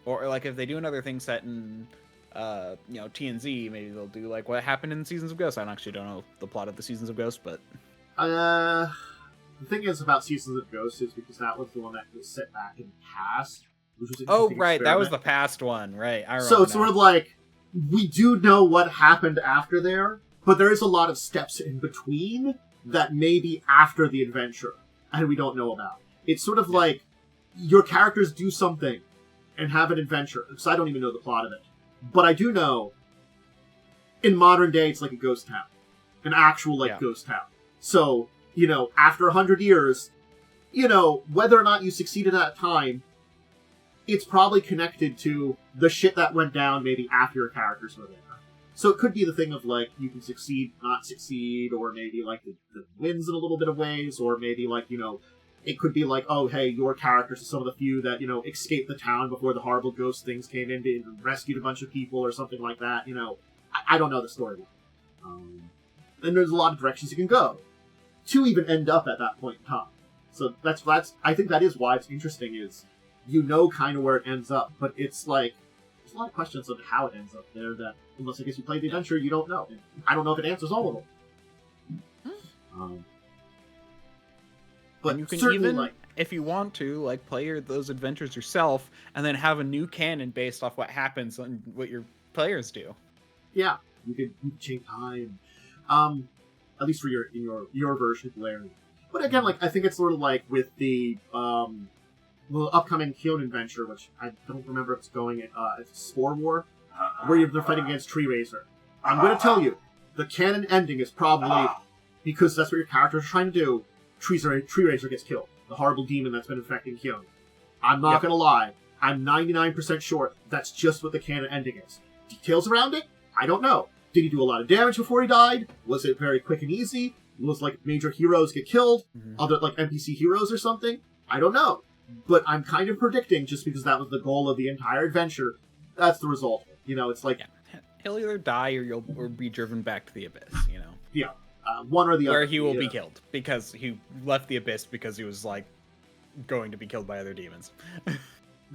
or like, if they do another thing set in, TNZ, maybe they'll do, like, what happened in Seasons of Ghost. I actually don't know the plot of the Seasons of Ghost, but... The thing is about Seasons of Ghost is because that was the one that was set back in the past. Which was right, experiment. That was the past one, right. I remember so it's sort of like, we do know what happened after there, but there is a lot of steps in between that may be after the adventure, and we don't know about. It's sort of like, your characters do something and have an adventure, because I don't even know the plot of it. But I do know, in modern day, it's like a ghost town. An actual, ghost town. So, after 100 years, whether or not you succeeded at that time, it's probably connected to the shit that went down maybe after your characters were there. So it could be the thing of, you can succeed, not succeed, or maybe, the wins in a little bit of ways, or maybe, it could be oh, hey, your characters are some of the few that, escaped the town before the horrible ghost things came in and rescued a bunch of people or something like that, I don't know the story. And there's a lot of directions you can go to even end up at that point in time. So that's I think that is why it's interesting is, kind of where it ends up, but it's there's a lot of questions of how it ends up there that, unless I guess you play the adventure, you don't know. And I don't know if it answers all of them. But and you can certainly, even, if you want to, play those adventures yourself, and then have a new canon based off what happens and what your players do. Yeah, you can change time. At least for your version of Lair. But again, I think it's sort of with the upcoming Kyoto adventure, which I don't remember if it's going at it's Spore War, where they're fighting against Tree Razor. I'm going to tell you, the canon ending is probably, because that's what your characters are trying to do, Tree Razor gets killed. The horrible demon that's been infecting Kyoto. I'm not going to lie. I'm 99% sure that's just what the canon ending is. Details around it? I don't know. Did he do a lot of damage before he died? Was it very quick and easy? Was major heroes get killed? Mm-hmm. Other NPC heroes or something? I don't know. But I'm kind of predicting, just because that was the goal of the entire adventure, that's the result. It's he'll either die or be driven back to the abyss, Yeah. One or the other. Where he will be killed, because he left the abyss because he was, going to be killed by other demons.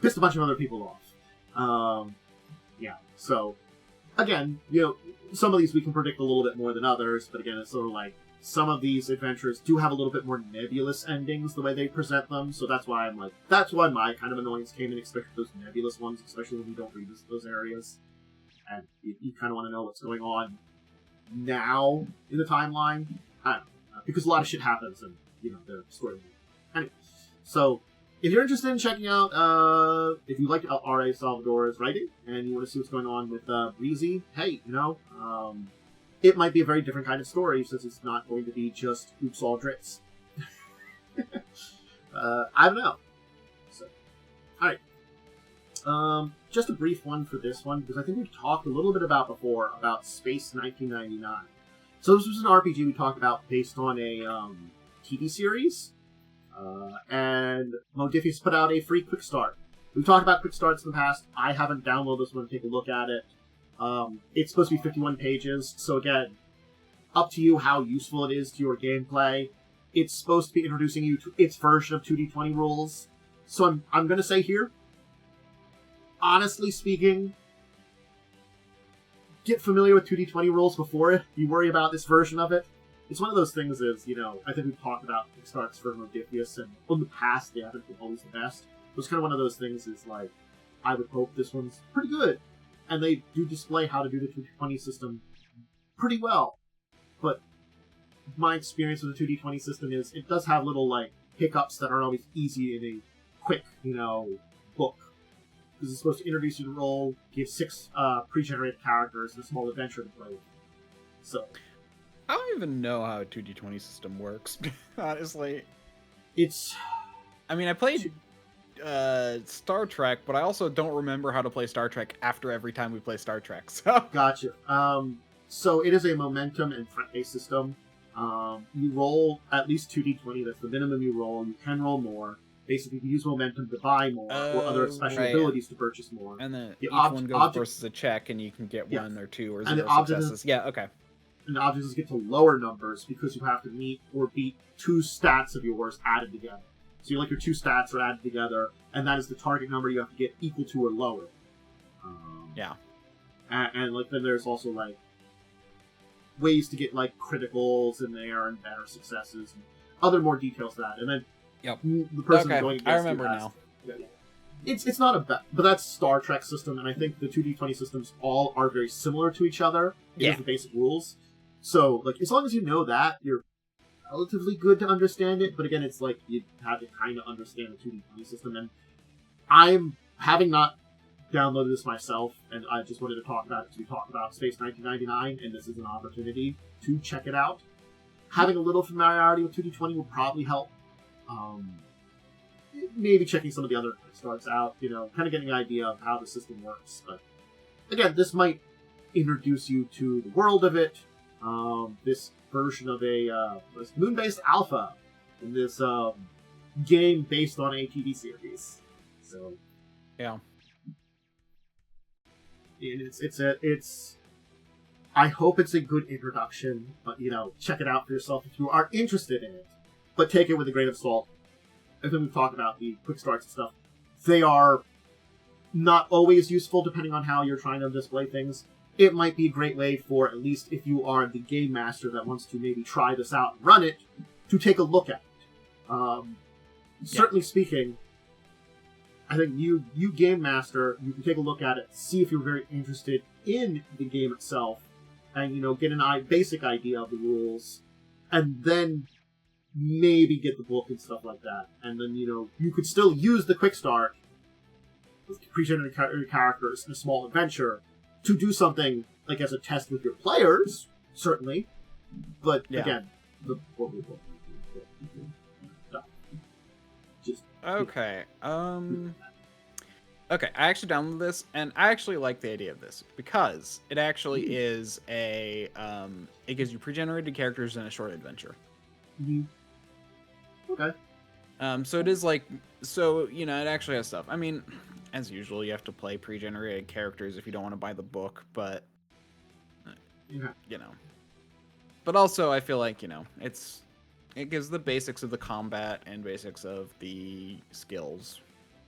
Pissed a bunch of other people off. Yeah, so, again, some of these we can predict a little bit more than others, but again, it's sort of some of these adventures do have a little bit more nebulous endings, the way they present them, so that's why that's why my kind of annoyance came in, especially those nebulous ones, especially when you don't revisit those areas. And you kind of want to know what's going on now in the timeline. I don't know, because a lot of shit happens, and, they're story. Anyway, so, if you're interested in checking out, if you like R.A. Salvatore's writing, and you want to see what's going on with Breezy, hey, it might be a very different kind of story, since it's not going to be just oops all drits. I don't know. So, alright. Just a brief one for this one, because I think we've talked a little bit about Space 1999. So this was an RPG we talked about based on a TV series, and Modifius put out a free quick start. We've talked about quick starts in the past. I haven't downloaded this one to take a look at it. It's supposed to be 51 pages, so again, up to you how useful it is to your gameplay. It's supposed to be introducing you to its version of 2D20 rules. So I'm going to say here, honestly speaking, get familiar with 2D20 rules before you worry about this version of it. It's one of those things is, I think we've talked about Kickstarts for Modifius, and in the past they haven't been always the best. It was kind of one of those things is I would hope this one's pretty good. And they do display how to do the 2D20 system pretty well. But my experience with the 2D20 system is it does have little, hiccups that aren't always easy in a quick, book. Because it's supposed to introduce you to the role, give 6 pre-generated characters, and a small adventure to play with. So, I don't even know how a 2D20 system works, honestly. I mean, I played Star Trek, but I also don't remember how to play Star Trek after every time we play Star Trek, so... Gotcha. So it is a momentum and threat-based system. You roll at least 2d20, that's the minimum you roll. You can roll more. Basically, you use momentum to buy more, or other special abilities to purchase more. And then each one goes versus a check, and you can get 1 or 2 or 0 successes. Yeah, okay. And the objectives get to lower numbers because you have to meet or beat 2 stats of yours added together. So your 2 stats are added together, and that is the target number you have to get equal to or lower. Yeah. And then there's also, ways to get, criticals in there and better successes and other more details to that. And then the person going against I remember you now. It's not a bad... But that's Star Trek system, and I think the 2D20 systems all are very similar to each other. Here's the basic rules. So, as long as you know that, you're relatively good to understand it, but again, it's you have to kind of understand the 2D20 system, and I'm, having not downloaded this myself, and I just wanted to talk about it. We talked about Space 1999, and this is an opportunity to check it out. Having a little familiarity with 2D20 will probably help. Maybe checking some of the other starts out, kind of getting an idea of how the system works. But again, this might introduce you to the world of it. This version of a moon-based alpha in this game based on a TV series. So yeah, it's. I hope it's a good introduction, but check it out for yourself if you are interested in it. But take it with a grain of salt. And then we've talked about the quick starts and stuff. They are not always useful depending on how you're trying to display things. It might be a great way for, at least if you are the game master that wants to maybe try this out and run it, to take a look at it. Certainly speaking, I think you game master, you can take a look at it, see if you're very interested in the game itself, and get a basic idea of the rules, and then maybe get the book and stuff like that. And then, you could still use the quick start with pre-generated characters in a small adventure to do something, like as a test with your players, certainly. But, again, the book will just... Okay. Okay, I actually downloaded this, and I actually like the idea of this, because it actually is a, it gives you pre-generated characters in a short adventure. Mm-hmm. Okay. So it is like, it actually has stuff. I mean, as usual, you have to play pre-generated characters if you don't want to buy the book, but, But also, I feel like, it gives the basics of the combat and basics of the skills.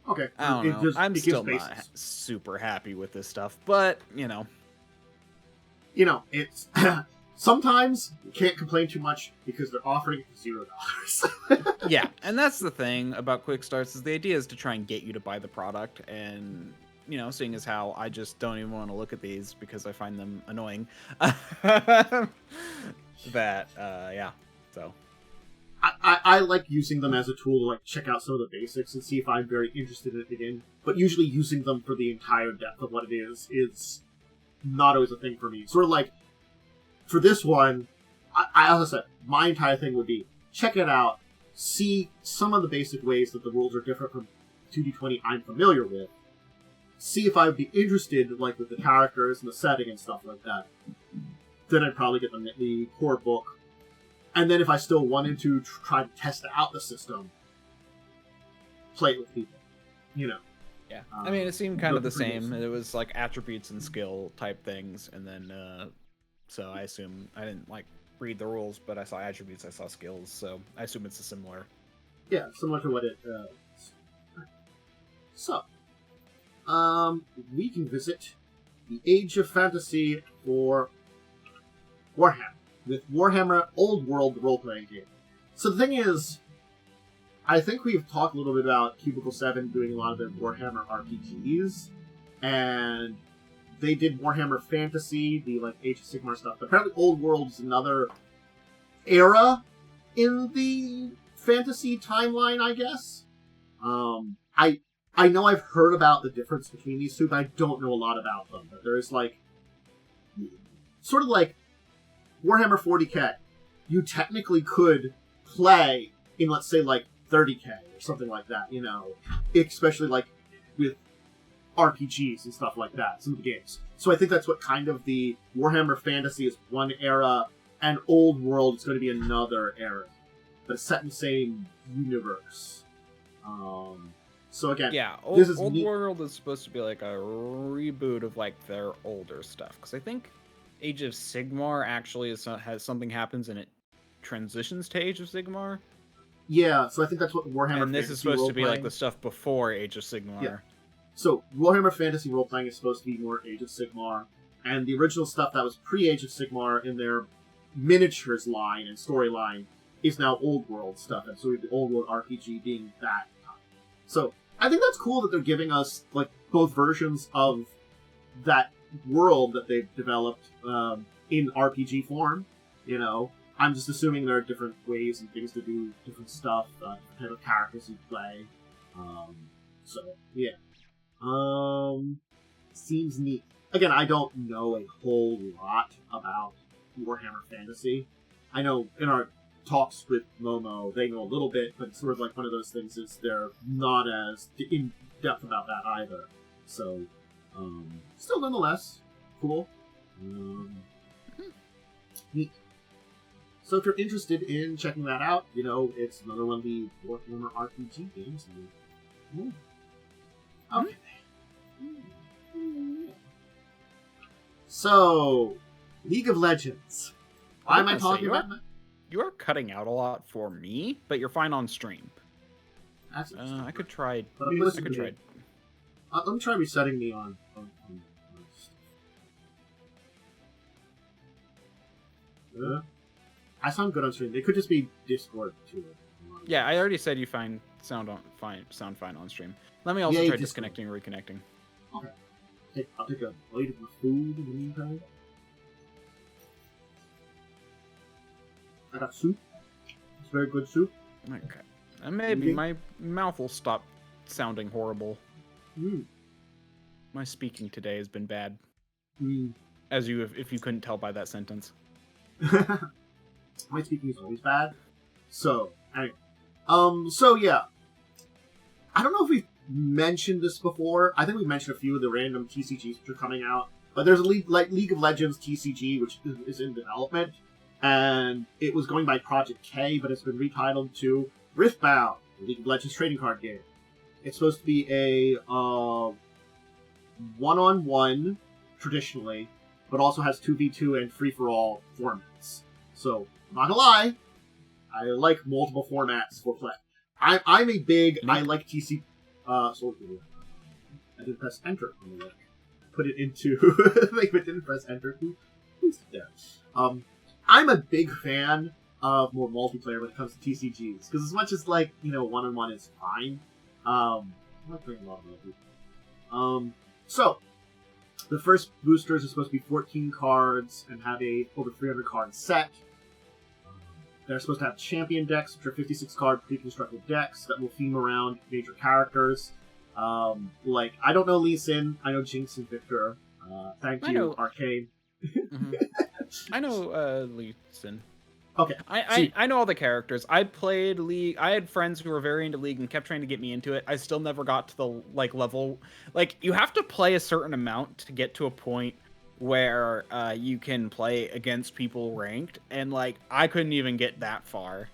Okay. I don't know. I'm still not super happy with this stuff, but, it's... Sometimes you can't complain too much because they're offering $0. Yeah, and that's the thing about quick starts, is the idea is to try and get you to buy the product, and seeing as how I just don't even want to look at these because I find them annoying. So I like using them as a tool to check out some of the basics and see if I'm very interested in it again. But usually using them for the entire depth of what it is not always a thing for me. Sort of like, for this one, as I said, my entire thing would be check it out, see some of the basic ways that the rules are different from 2D20 I'm familiar with, see if I would be interested, with the characters and the setting and stuff like that. Then I'd probably get the core book. And then if I still wanted to try to test out the system, play it with people, Yeah, I mean, it seemed kind of the same. It was attributes and skill type things, and then, so I assume, I didn't read the rules, but I saw attributes, I saw skills, so I assume it's a similar. Yeah, similar to what it So, we can visit the Age of Fantasy for Warhammer, with Warhammer Old World, the role-playing game. So the thing is, I think we've talked a little bit about Cubicle 7 doing a lot of their Warhammer RPGs, and they did Warhammer Fantasy, the Age of Sigmar stuff. But apparently Old World is another era in the fantasy timeline, I guess. I know I've heard about the difference between these two, but I don't know a lot about them. But there's sort of like Warhammer 40k. You technically could play in, let's say, 30k or something like that, especially with RPGs and stuff like that, some of the games. So I think that's what kind of the Warhammer Fantasy is one era, and Old World is going to be another era, but it's set in the same universe. So again, yeah, Old World is supposed to be a reboot of their older stuff, because I think Age of Sigmar actually has something happens and it transitions to Age of Sigmar. Yeah, so I think that's what Warhammer. And this Fantasy is supposed to be role-playing. the stuff before Age of Sigmar. Yeah. So Warhammer Fantasy role-playing is supposed to be more Age of Sigmar, and the original stuff that was pre-Age of Sigmar in their miniatures line and storyline is now Old World stuff, and so we have the Old World RPG being that time. So I think that's cool that they're giving us both versions of that world that they've developed in RPG form. I'm just assuming there are different ways and things to do different stuff, type of characters you play. So yeah. seems neat. Again, I don't know a whole lot about Warhammer Fantasy. I know in our talks with Momo, they know a little bit, but it's sort of like one of those things is they're not as in depth about that either. So, still nonetheless, cool. Neat. So if you're interested in checking that out, you know, it's another one of the Warhammer RPG games. Okay. So, League of Legends. Why am I talking about that? You are cutting out a lot for me, but you're fine on stream. I could try. Let me try resetting me on. I sound good on stream. It could just be Discord too. Yeah, I already said you sound fine on stream. Let me also try disconnecting and reconnecting. Okay. I'll take a bite of my food in the meantime. I got soup. It's very good soup. Okay. And maybe my mouth will stop sounding horrible. My speaking today has been bad. If you couldn't tell by that sentence. My speaking is always bad. So, anyway. So yeah. I don't know if we've mentioned this before. I think we've mentioned a few of the random TCGs which are coming out. But there's a League of Legends TCG which is in development. And it was going by Project K, but it's been retitled to Riftbound, the League of Legends trading card game. It's supposed to be a one-on-one, traditionally, but also has 2v2 and free-for-all formats. So, I'm not gonna lie, I like multiple formats for play. I'm a big, I like TC... I didn't press enter on the link. Put it into... like, but didn't press enter. Who's there? I'm a big fan of more multiplayer when it comes to TCGs, because as much as, like, you know, one-on-one is fine, I'm not playing a lot of multiplayer. So, the first boosters are supposed to be 14 cards and have a over 300 card set. They're supposed to have champion decks, which are 56 card pre-constructed decks that will theme around major characters. Like, I don't know Lee Sin, I know Jinx and Victor. Thank you, Arcane. Mm-hmm. I know Lee Sin. Okay. I know all the characters. I played League. I had friends who were very into League and kept trying to get me into it. I still never got to the level. Like, you have to play a certain amount to get to a point where you can play against people ranked, and like I couldn't even get that far.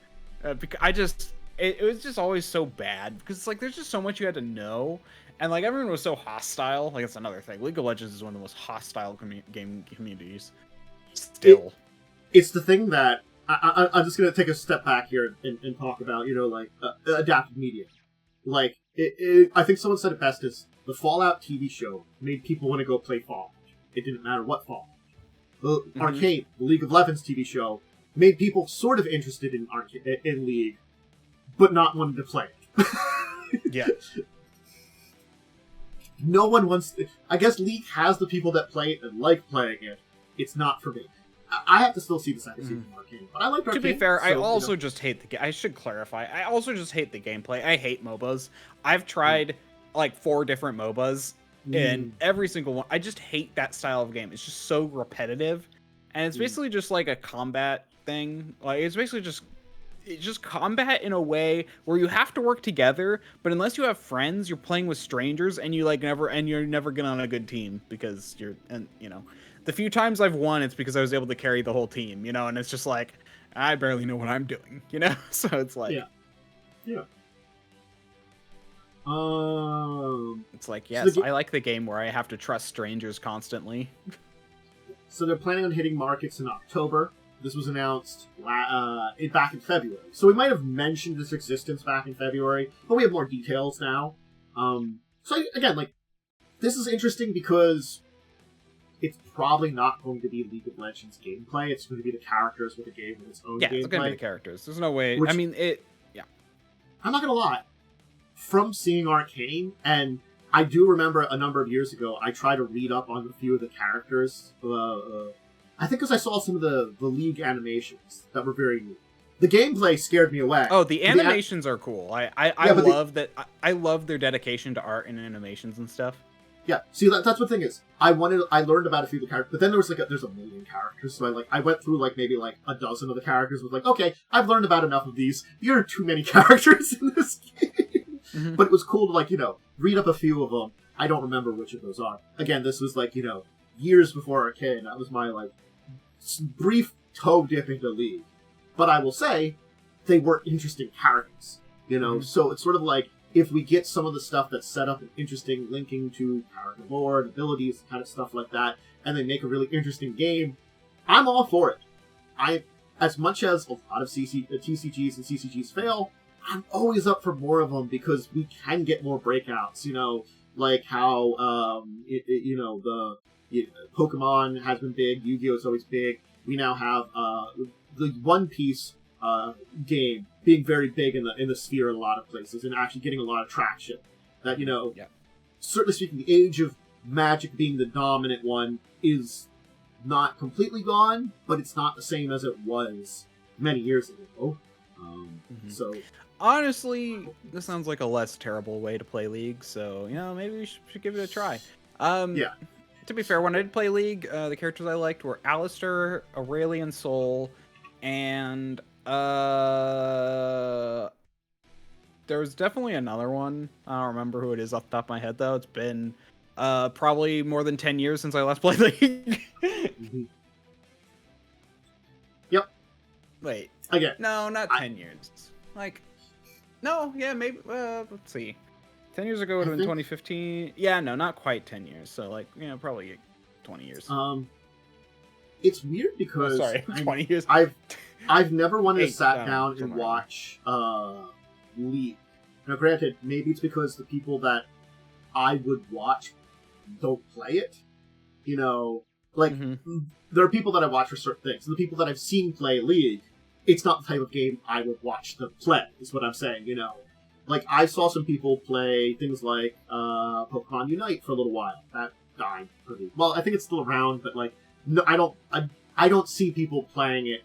Because it was just always so bad because it's like there's just so much you had to know, and like everyone was so hostile. Like, that's another thing. League of Legends is one of the most hostile game communities. Still, it's the thing that I'm just gonna take a step back here and talk about, you know, like adapted media. Like, I think someone said it best is the Fallout TV show made people want to go play Fallout. It didn't matter what Fallout. The Arcane, the League of Legends TV show, made people sort of interested in League, but not wanting to play it. Yeah. No one wants to, I guess League has the people that play it and like playing it. It's not for me. I have to still see the second season of Arcane, but I like Arcane. To be fair, I also just hate the game. I should clarify. I also just hate the gameplay. I hate MOBAs. I've tried like 4 different MOBAs, and every single one, I just hate that style of game. It's just so repetitive, and it's basically just like a combat thing. Like, it's basically just combat in a way where you have to work together, but unless you have friends, you're playing with strangers, and you're never get on a good team because the few times I've won, it's because I was able to carry the whole team, and it's just like, I barely know what I'm doing, so it's like, yeah. It's like, yes, I like the game where I have to trust strangers constantly. So they're planning on hitting markets in October. This was announced back in February. So we might have mentioned its existence back in February, but we have more details now. So again, like, this is interesting because it's probably not going to be League of Legends gameplay. It's going to be the characters with a game with its own gameplay. Yeah, it's going to be the characters. There's no way. I'm not going to lie. From seeing Arcane, and I do remember a number of years ago, I tried to read up on a few of the characters. I think because I saw some of the League animations that were very neat. The gameplay scared me away. Oh, the animations are cool. I love that. I love their dedication to art and animations and stuff. Yeah, see, that's what the thing is. I learned about a few of the characters, but then there was there's a million characters, so I went through maybe a dozen of the characters. Was like, okay, I've learned about enough of these. There are too many characters in this game, but it was cool to read up a few of them. I don't remember which of those are. Again, this was years before Arcane. That was my brief toe dip into League, but I will say they were interesting characters. So it's sort of if we get some of the stuff that's set up and interesting, linking to character lore and abilities, kind of stuff like that, and they make a really interesting game, I'm all for it. As much as a lot of TCGs and CCGs fail, I'm always up for more of them because we can get more breakouts. Like how Pokemon has been big, Yu-Gi-Oh is always big. We now have the One Piece game being very big in the sphere in a lot of places and actually getting a lot of traction. That certainly speaking, the age of Magic being the dominant one is not completely gone, but it's not the same as it was many years ago. So honestly, this sounds like a less terrible way to play League. So maybe we should give it a try. Yeah. To be fair, when I did play League, the characters I liked were Alistair, Aurelian Soul, and there was definitely another one. I don't remember who it is off the top of my head, though. It's been probably more than 10 years since I last played League. Yep. Wait. Again. No, not 10 years. No, yeah, maybe, let's see. 10 years ago would have been 2015. Yeah, no, not quite 10 years. So, probably 20 years. It's weird because... 20 years. I've never wanted to sat down and watch League. Now, granted, maybe it's because the people that I would watch don't play it. There are people that I watch for certain things. And the people that I've seen play League, it's not the type of game I would watch them play, is what I'm saying, I saw some people play things like Pokemon Unite for a little while. That died pretty... Well, I think it's still around, but, no, I don't see people playing it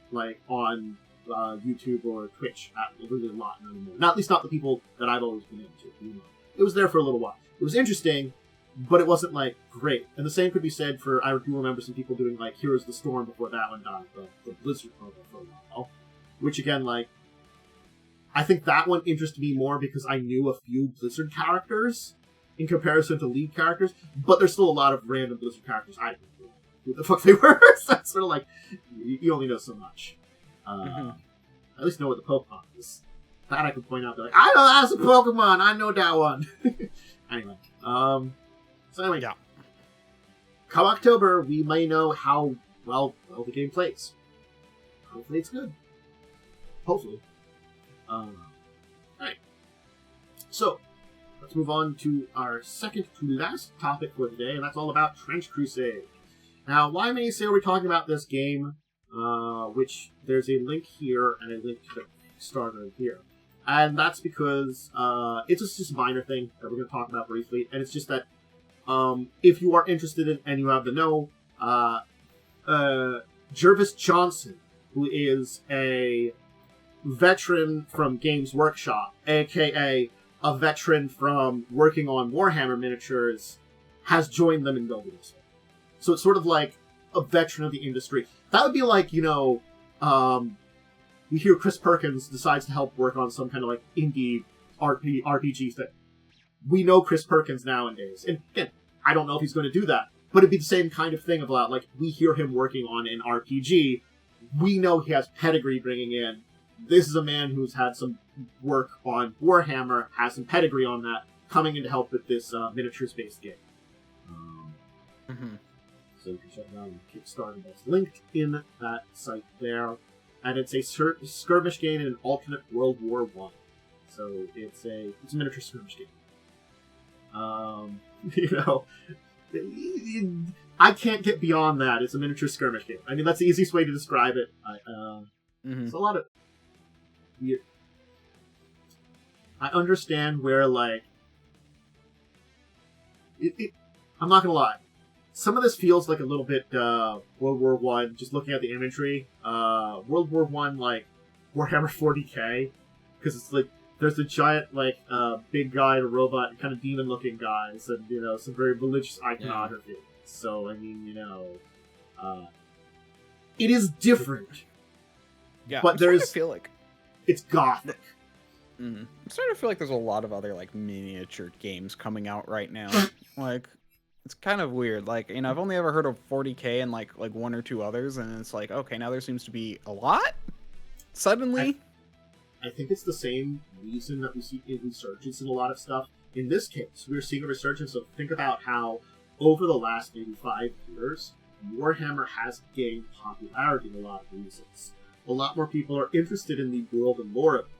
on YouTube or Twitch really a lot anymore. Not at least not the people that I've always been into. It was there for a little while. It was interesting, but it wasn't great. And the same could be said for I do remember some people doing Heroes of the Storm before that one died, the Blizzard program for a while. Which again, I think that one interested me more because I knew a few Blizzard characters in comparison to League characters, but there's still a lot of random Blizzard characters I didn't know who the fuck they were. So it's sort of you only know so much. At least know what the Pokemon is. That I can point out. I know that's a Pokemon. I know that one. Anyway, yeah. Come October, we may know how well the game plays. Hopefully, it's good. Hopefully. Alright. So, let's move on to our second to last topic for today, and that's all about Trench Crusade. Now, why may say are we talking about this game? Which there's a link here and a link to the starter here. And that's because it's just a minor thing that we're going to talk about briefly, and it's just that if you are interested in and you have to know, Jervis Johnson, who is a veteran from Games Workshop, aka a veteran from working on Warhammer miniatures, has joined them in building this one. So it's sort of like a veteran of the industry. That would be you hear Chris Perkins decides to help work on some kind of indie RPG thing. We know Chris Perkins nowadays. And again, I don't know if he's going to do that, but it'd be the same kind of thing about, we hear him working on an RPG. We know he has pedigree bringing in. This is a man who's had some work on Warhammer, has some pedigree on that, coming in to help with this miniatures-based game. So you can check it out on Kickstarter. That's linked in that site there. And it's a skirmish game in an alternate World War I. So it's a miniature skirmish game. I can't get beyond that. It's a miniature skirmish game. I mean, that's the easiest way to describe it. It's a lot of... I understand where, I'm not gonna lie. Some of this feels like a little bit World War One. Just looking at the imagery, World War One, Warhammer 40k, because it's there's a giant, like, big guy and a robot, kind of demon-looking guys, and, you know, some very religious iconography. Yeah. So, I mean, you know, it is different. Yeah, but I feel like it's gothic. I'm starting to feel like there's a lot of other, like, miniature games coming out right now. Like, it's kind of weird. Like, you know, I've only ever heard of 40K and, like one or two others, and it's like, okay, now there seems to be a lot? Suddenly? I think it's the same reason that we see a resurgence in a lot of stuff. In this case, we're seeing a resurgence of, think about how, over the last maybe 5 years, Warhammer has gained popularity in a lot of reasons. A lot more people are interested in the world and lore of it,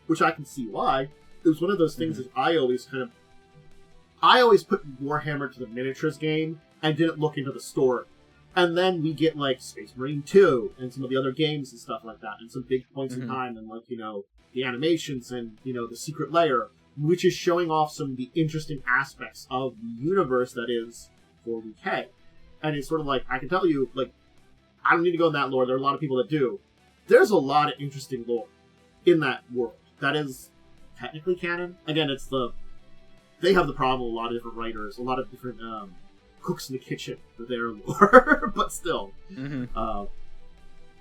which I can see why. It was one of those things that I always put Warhammer to the miniatures game and didn't look into the story. And then we get, like, Space Marine 2 and some of the other games and stuff like that, and some big points in time, and, like, you know, the animations and, you know, the secret layer, which is showing off some of the interesting aspects of the universe that is 40K. And it's sort of like, I can tell you, like, I don't need to go in that lore, there are a lot of people that do. There's a lot of interesting lore in that world. That is technically canon. Again, they have the problem with a lot of different writers, a lot of different cooks in the kitchen for their lore, but still.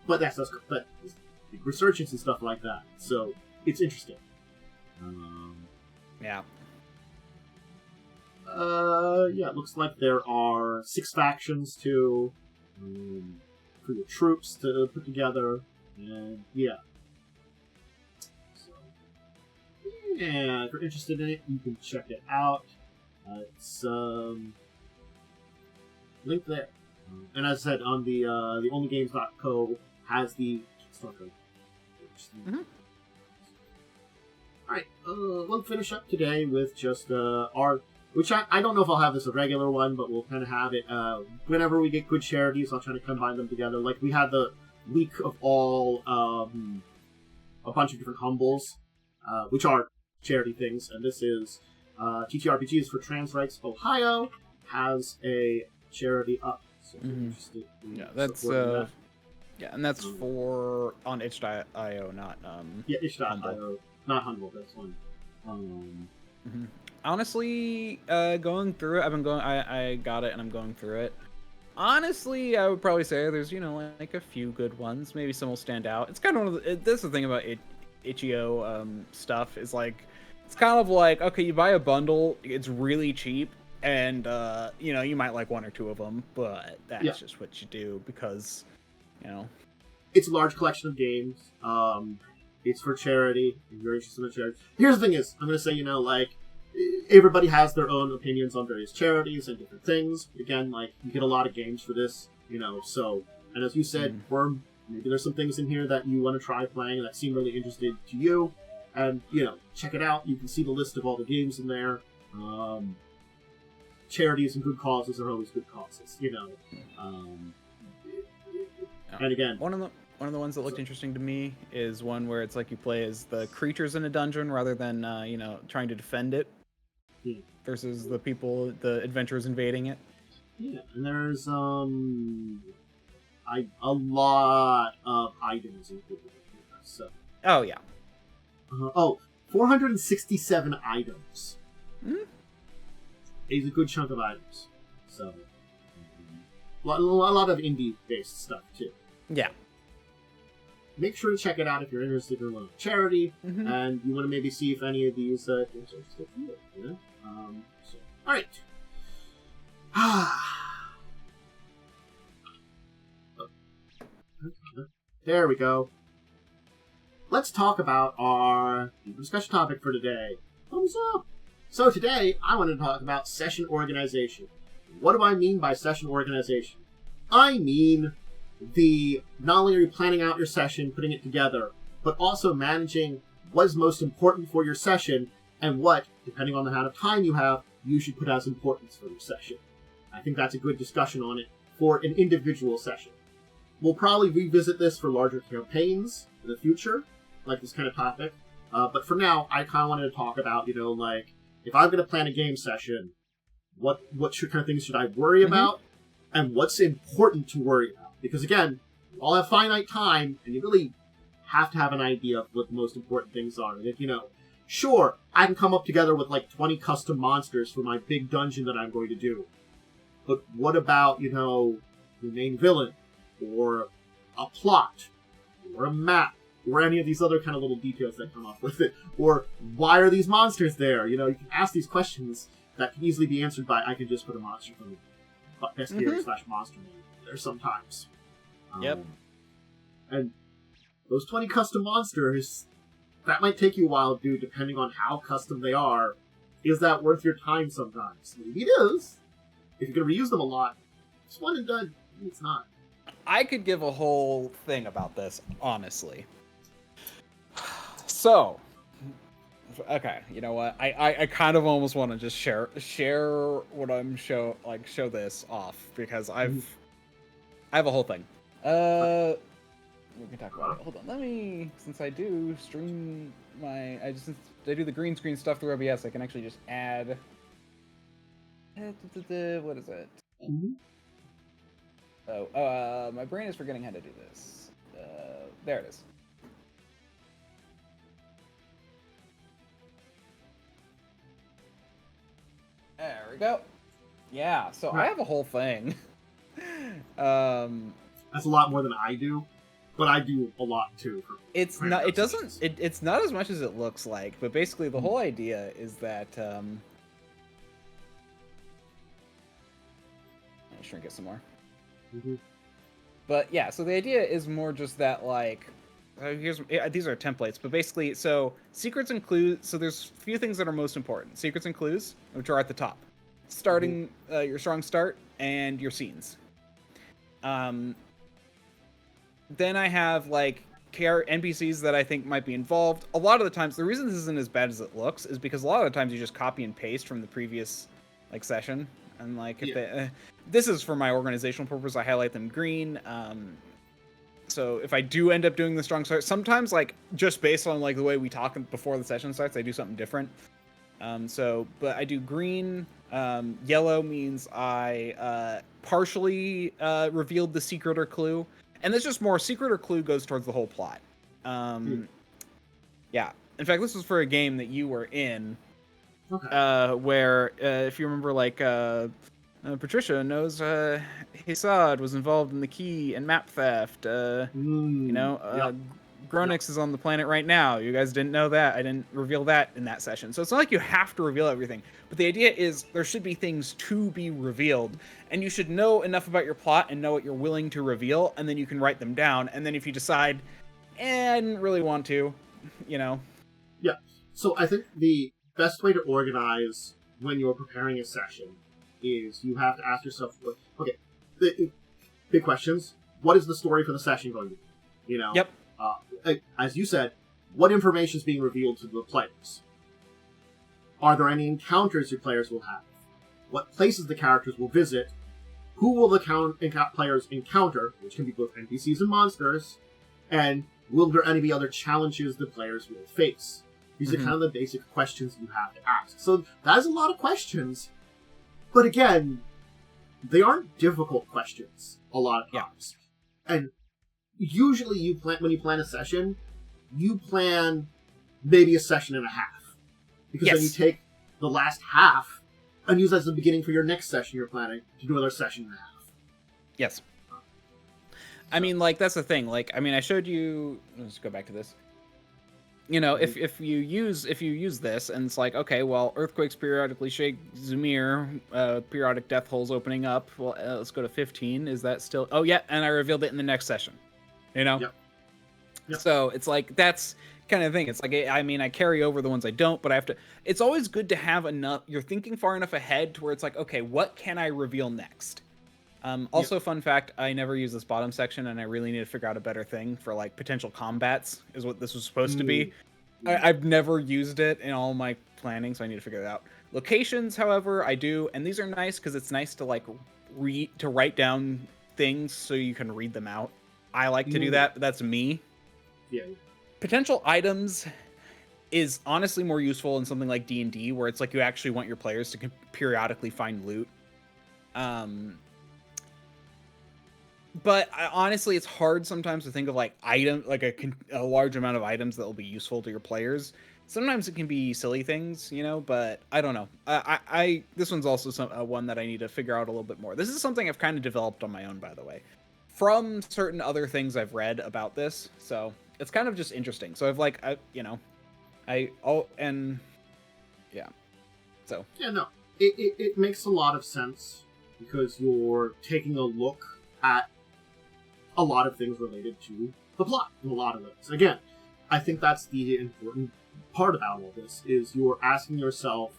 But that's resurgence and stuff like that. So it's interesting. Yeah. Yeah, it looks like there are 6 factions for your troops to put together, and yeah. And if you're interested in it, you can check it out. It's link there. And as I said, on the onlygames.co has the Kickstarter. Alright, we'll finish up today with just our... Which I don't know if I'll have this a regular one, but we'll kind of have it whenever we get good charities. I'll try to combine them together. Like we had the week of all a bunch of different humbles, which are charity things, and this is TTRPGs for Trans Rights Ohio has a charity up. So that's that. Yeah, and that's for on itch.io, not itch.io, not Humble. That's one. Honestly, going through it, I got it and I'm going through it. Honestly, I would probably say there's, you know, like a few good ones. Maybe some will stand out. It's kind of one of the, that's the thing about itch.io stuff is like, it's kind of like, okay, you buy a bundle, it's really cheap, and you know, you might like one or two of them, but that's just what you do because, you know, it's a large collection of games. It's for charity. If you're interested in charity, here's the thing: is I'm gonna say, you know, like everybody has their own opinions on various charities and different things. Again, like you get a lot of games for this, you know. So, and as you said, Worm, maybe there's some things in here that you want to try playing that seem really interesting to you. And, you know, check it out. You can see the list of all the games in there. Charities and good causes are always good causes, you know. And again... One of the ones that looked interesting to me is one where it's like you play as the creatures in a dungeon rather than, you know, trying to defend it. Versus the people, the adventurers invading it. Yeah, and there's, a lot of items included in here, so... Oh, yeah. 467 items. It's a good chunk of items. So, a lot of indie-based stuff, too. Yeah. Make sure to check it out if you're interested in a charity, and you want to maybe see if any of these things are still for you know? So, alright. There we go. Let's talk about our discussion topic for today. Thumbs up! So today, I want to talk about session organization. What do I mean by session organization? I mean not only are you planning out your session, putting it together, but also managing what is most important for your session and what, depending on the amount of time you have, you should put as importance for your session. I think that's a good discussion on it for an individual session. We'll probably revisit this for larger campaigns in the future, like this kind of topic. But for now, I kind of wanted to talk about, you know, like, if I'm going to plan a game session, what kind of things should I worry about, and what's important to worry about? Because again, we all have finite time, and you really have to have an idea of what the most important things are. And if, sure, I can come up together with like 20 custom monsters for my big dungeon that I'm going to do. But what about, the main villain, or a plot, or a map, or any of these other kind of little details that come up with it? Or why are these monsters there? You can ask these questions that can easily be answered by, I can just put a monster from the bestiary/monster name there sometimes. Yep. And those 20 custom monsters, that might take you a while to do, depending on how custom they are. Is that worth your time sometimes? Maybe it is. If you're going to reuse them a lot, it's one and done. Maybe it's not. I could give a whole thing about this, honestly. So, okay, you know what? I kind of almost want to just share what I'm show this off, because I have a whole thing. We can talk about it. Hold on, since I do stream since I do the green screen stuff through OBS, I can actually just add. What is it? Oh, my brain is forgetting how to do this. There it is. There we go. Yeah, so I have a whole thing. That's a lot more than I do, but I do a lot too. It's not as much as it looks like, but basically the whole idea is that I'll shrink it some more. But yeah, so the idea is more just that, like, these are templates, but basically, so secrets and clues. So there's a few things that are most important: secrets and clues, which are at the top, starting your strong start and your scenes. Then I have like NPCs that I think might be involved. A lot of the times, the reason this isn't as bad as it looks is because a lot of the times you just copy and paste from the previous session, and like if they, this is for my organizational purpose, I highlight them green. So if I do end up doing the strong start, sometimes like just based on like the way we talk before the session starts, I do something different. But I do green. Yellow means I partially revealed the secret or clue. And there's just more secret or clue goes towards the whole plot. Yeah. In fact, this was for a game that you were in. Okay. Where, if you remember, like, Patricia knows Hassad was involved in the key and map theft. Gronix is on the planet right now. You guys didn't know that. I didn't reveal that in that session. So it's not like you have to reveal everything. But the idea is there should be things to be revealed. And you should know enough about your plot and know what you're willing to reveal. And then you can write them down. And then if you decide, I didn't really want to, Yeah. So I think the best way to organize when you're preparing a session is you have to ask yourself, okay, big questions. What is the story for the session going to be? Yep. As you said, what information is being revealed to the players? Are there any encounters your players will have? What places the characters will visit? Who will the players encounter, which can be both NPCs and monsters? And will there any other challenges the players will face? These are kind of the basic questions you have to ask. So that is a lot of questions. But again, they aren't difficult questions a lot of times. Yeah. And usually when you plan a session, you plan maybe a session and a half. Because then you take the last half and use that as the beginning for your next session you're planning to do another session and a half. Yes. I mean, like, that's the thing. Like, I mean, I showed you... Let's go back to this. If you use this, and it's like, okay, well, earthquakes periodically shake Zumir, periodic death holes opening up. Well, let's go to 15. Is that still... Oh, yeah, and I revealed it in the next session. Yep. So it's like, that's kind of thing. It's like, I mean, I carry over the ones I don't, but I have to... It's always good to have enough... You're thinking far enough ahead to where it's like, okay, what can I reveal next? Also, fun fact, I never use this bottom section, and I really need to figure out a better thing for, like, potential combats, is what this was supposed to be. I've never used it in all my planning, so I need to figure it out. Locations, however, I do, and these are nice, because it's nice to, like, write down things so you can read them out. I like to do that, but that's me. Yeah. Potential items is honestly more useful in something like D&D, where it's like you actually want your players to periodically find loot. But honestly, it's hard sometimes to think of like a large amount of items that will be useful to your players. Sometimes it can be silly things, you know. But I don't know. This one's also one that I need to figure out a little bit more. This is something I've kind of developed on my own, by the way, from certain other things I've read about this. So it's kind of just interesting. So I've like, and yeah. So yeah, no, it makes a lot of sense because you're taking a look at a lot of things related to the plot in a lot of ways. Again, I think that's the important part about all this, is you're asking yourself,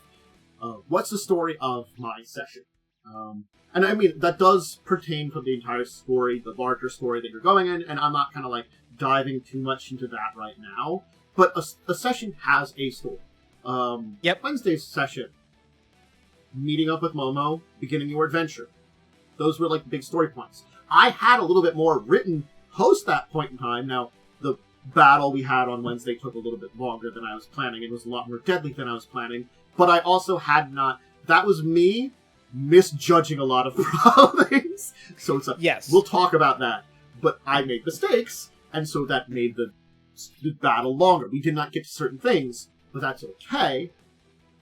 what's the story of my session? And I mean, that does pertain for the entire story, the larger story that you're going in, and I'm not kind of like diving too much into that right now, but a session has a story. Yep. Wednesday's session, meeting up with Momo, beginning your adventure. Those were like big story points. I had a little bit more written post that point in time. Now, the battle we had on Wednesday took a little bit longer than I was planning. It was a lot more deadly than I was planning. But I also had not... That was me misjudging a lot of things. So it's like, yes, we'll talk about that. But I made mistakes, and so that made the battle longer. We did not get to certain things, but that's okay.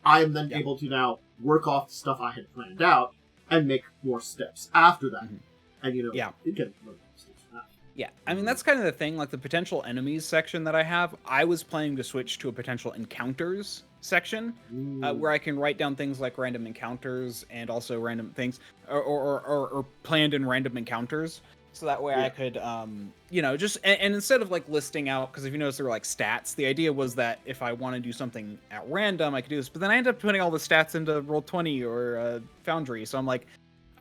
I am then able to now work off the stuff I had planned out and make more steps after that. Mm-hmm. And, you know, again, yeah, I mean, that's kind of the thing, like the potential enemies section that I have, I was planning to switch to a potential encounters section, where I can write down things like random encounters and also random things, or planned in random encounters, so that way I could, you know, just, and instead of like listing out, because if you notice there were like stats, the idea was that if I want to do something at random, I could do this, but then I end up putting all the stats into Roll20 or Foundry, so I'm like,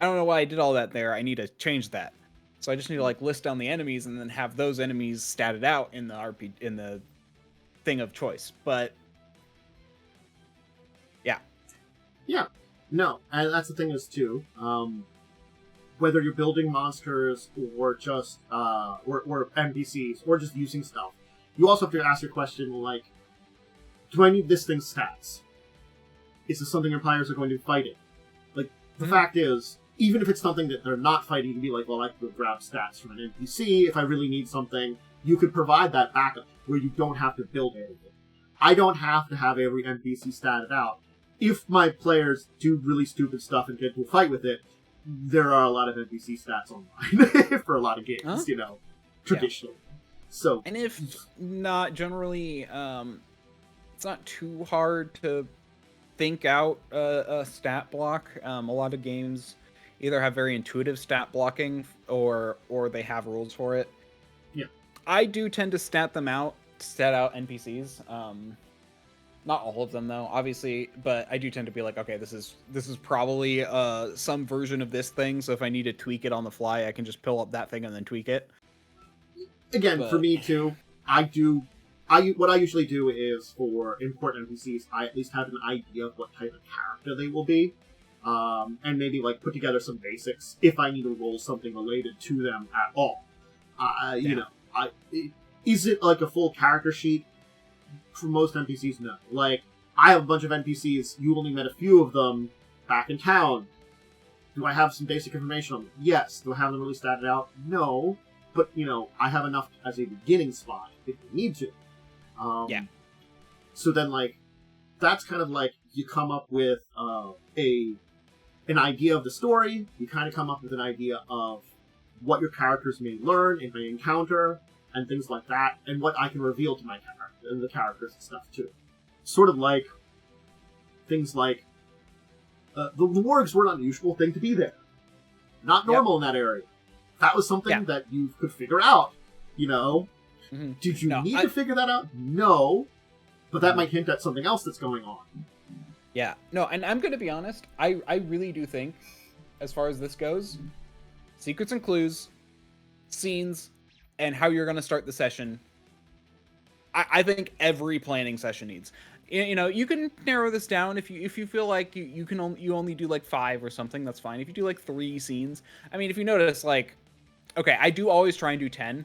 I don't know why I did all that there. I need to change that. So I just need to like list down the enemies and then have those enemies statted out in the thing of choice. But yeah, no, and that's the thing is too. Whether you're building monsters or just or NPCs or just using stuff, you also have to ask your question like, do I need this thing's stats? Is this something your players are going to fight it? Like the fact is, even if it's something that they're not fighting, you can be like, well, I could grab stats from an NPC. If I really need something, you could provide that backup where you don't have to build anything. I don't have to have every NPC statted out. If my players do really stupid stuff and get into a fight with it, there are a lot of NPC stats online for a lot of games, you know, traditionally. Yeah. So, and if not generally, it's not too hard to think out a stat block. A lot of games either have very intuitive stat blocking or they have rules for it. Yeah. I do tend to stat out NPCs. Not all of them though, obviously, but I do tend to be like, okay, this is probably some version of this thing, so if I need to tweak it on the fly, I can just pull up that thing and then tweak it. Again, for me too, what I usually do is for important NPCs, I at least have an idea of what type of character they will be. And maybe like put together some basics if I need to roll something related to them at all. You know, is it like a full character sheet? For most NPCs, no. Like, I have a bunch of NPCs, you only met a few of them back in town. Do I have some basic information on them? Yes. Do I have them really statted out? No. But, you know, I have enough as a beginning spot if we need to. So then, like, that's kind of like, you come up with an idea of the story, you kind of come up with an idea of what your characters may learn and may encounter, and things like that, and what I can reveal to my character, and the characters and stuff too. Sort of like things like the wargs were an unusual thing to be there. Not normal in that area. That was something that you could figure out, you know? Mm-hmm. Did you need to figure that out? No. But that might hint at something else that's going on. Yeah. No, and I'm going to be honest, I really do think, as far as this goes, secrets and clues, scenes, and how you're going to start the session, I think every planning session needs. You know, you can narrow this down if you feel like you only do like 5 or something, that's fine. If you do like 3 scenes, I mean, if you notice, like, okay, I do always try and do 10.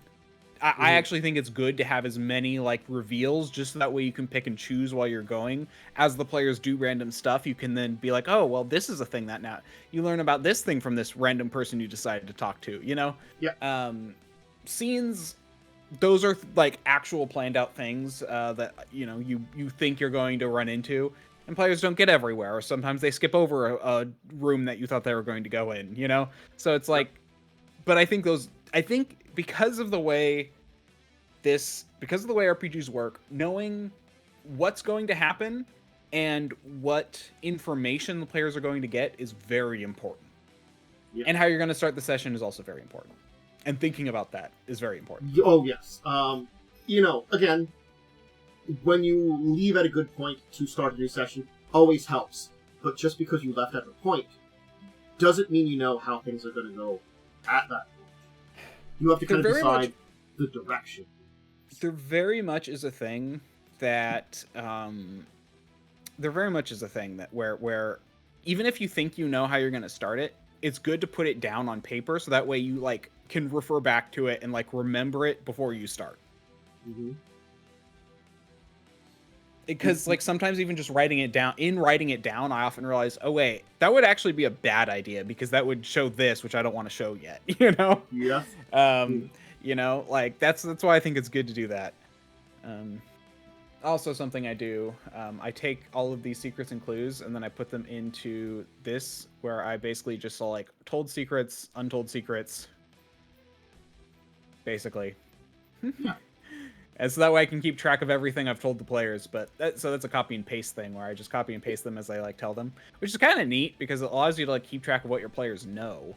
I actually think it's good to have as many like reveals, just so that way you can pick and choose while you're going. As the players do random stuff, you can then be like, oh, well, this is a thing that now you learn about this thing from this random person you decided to talk to, you know? Yeah. Scenes, those are like actual planned out things that, you know, you think you're going to run into, and players don't get everywhere, or sometimes they skip over a room that you thought they were going to go in, you know? So it's like, but I think because of the way RPGs work, knowing what's going to happen and what information the players are going to get is very important. Yeah. And how you're going to start the session is also very important. And thinking about that is very important. Oh, yes. You know, again, when you leave at a good point to start a new session, always helps. But just because you left at the point doesn't mean you know how things are going to go at that point. You have to kind of decide the direction. There very much is a thing that where even if you think you know how you're going to start it, it's good to put it down on paper, so that way you like can refer back to it and like remember it before you start. Mm-hmm. Because like sometimes even just writing it down, I often realize, oh wait, that would actually be a bad idea, because that would show this, which I don't want to show yet, you know? Yeah. You know, like that's why I think it's good to do that. Also something I do, I take all of these secrets and clues and then I put them into this, where I basically just saw like told secrets, untold secrets, basically. Yeah. And so that way I can keep track of everything I've told the players. But that's a copy and paste thing, where I just copy and paste them as I like tell them, which is kind of neat because it allows you to like keep track of what your players know.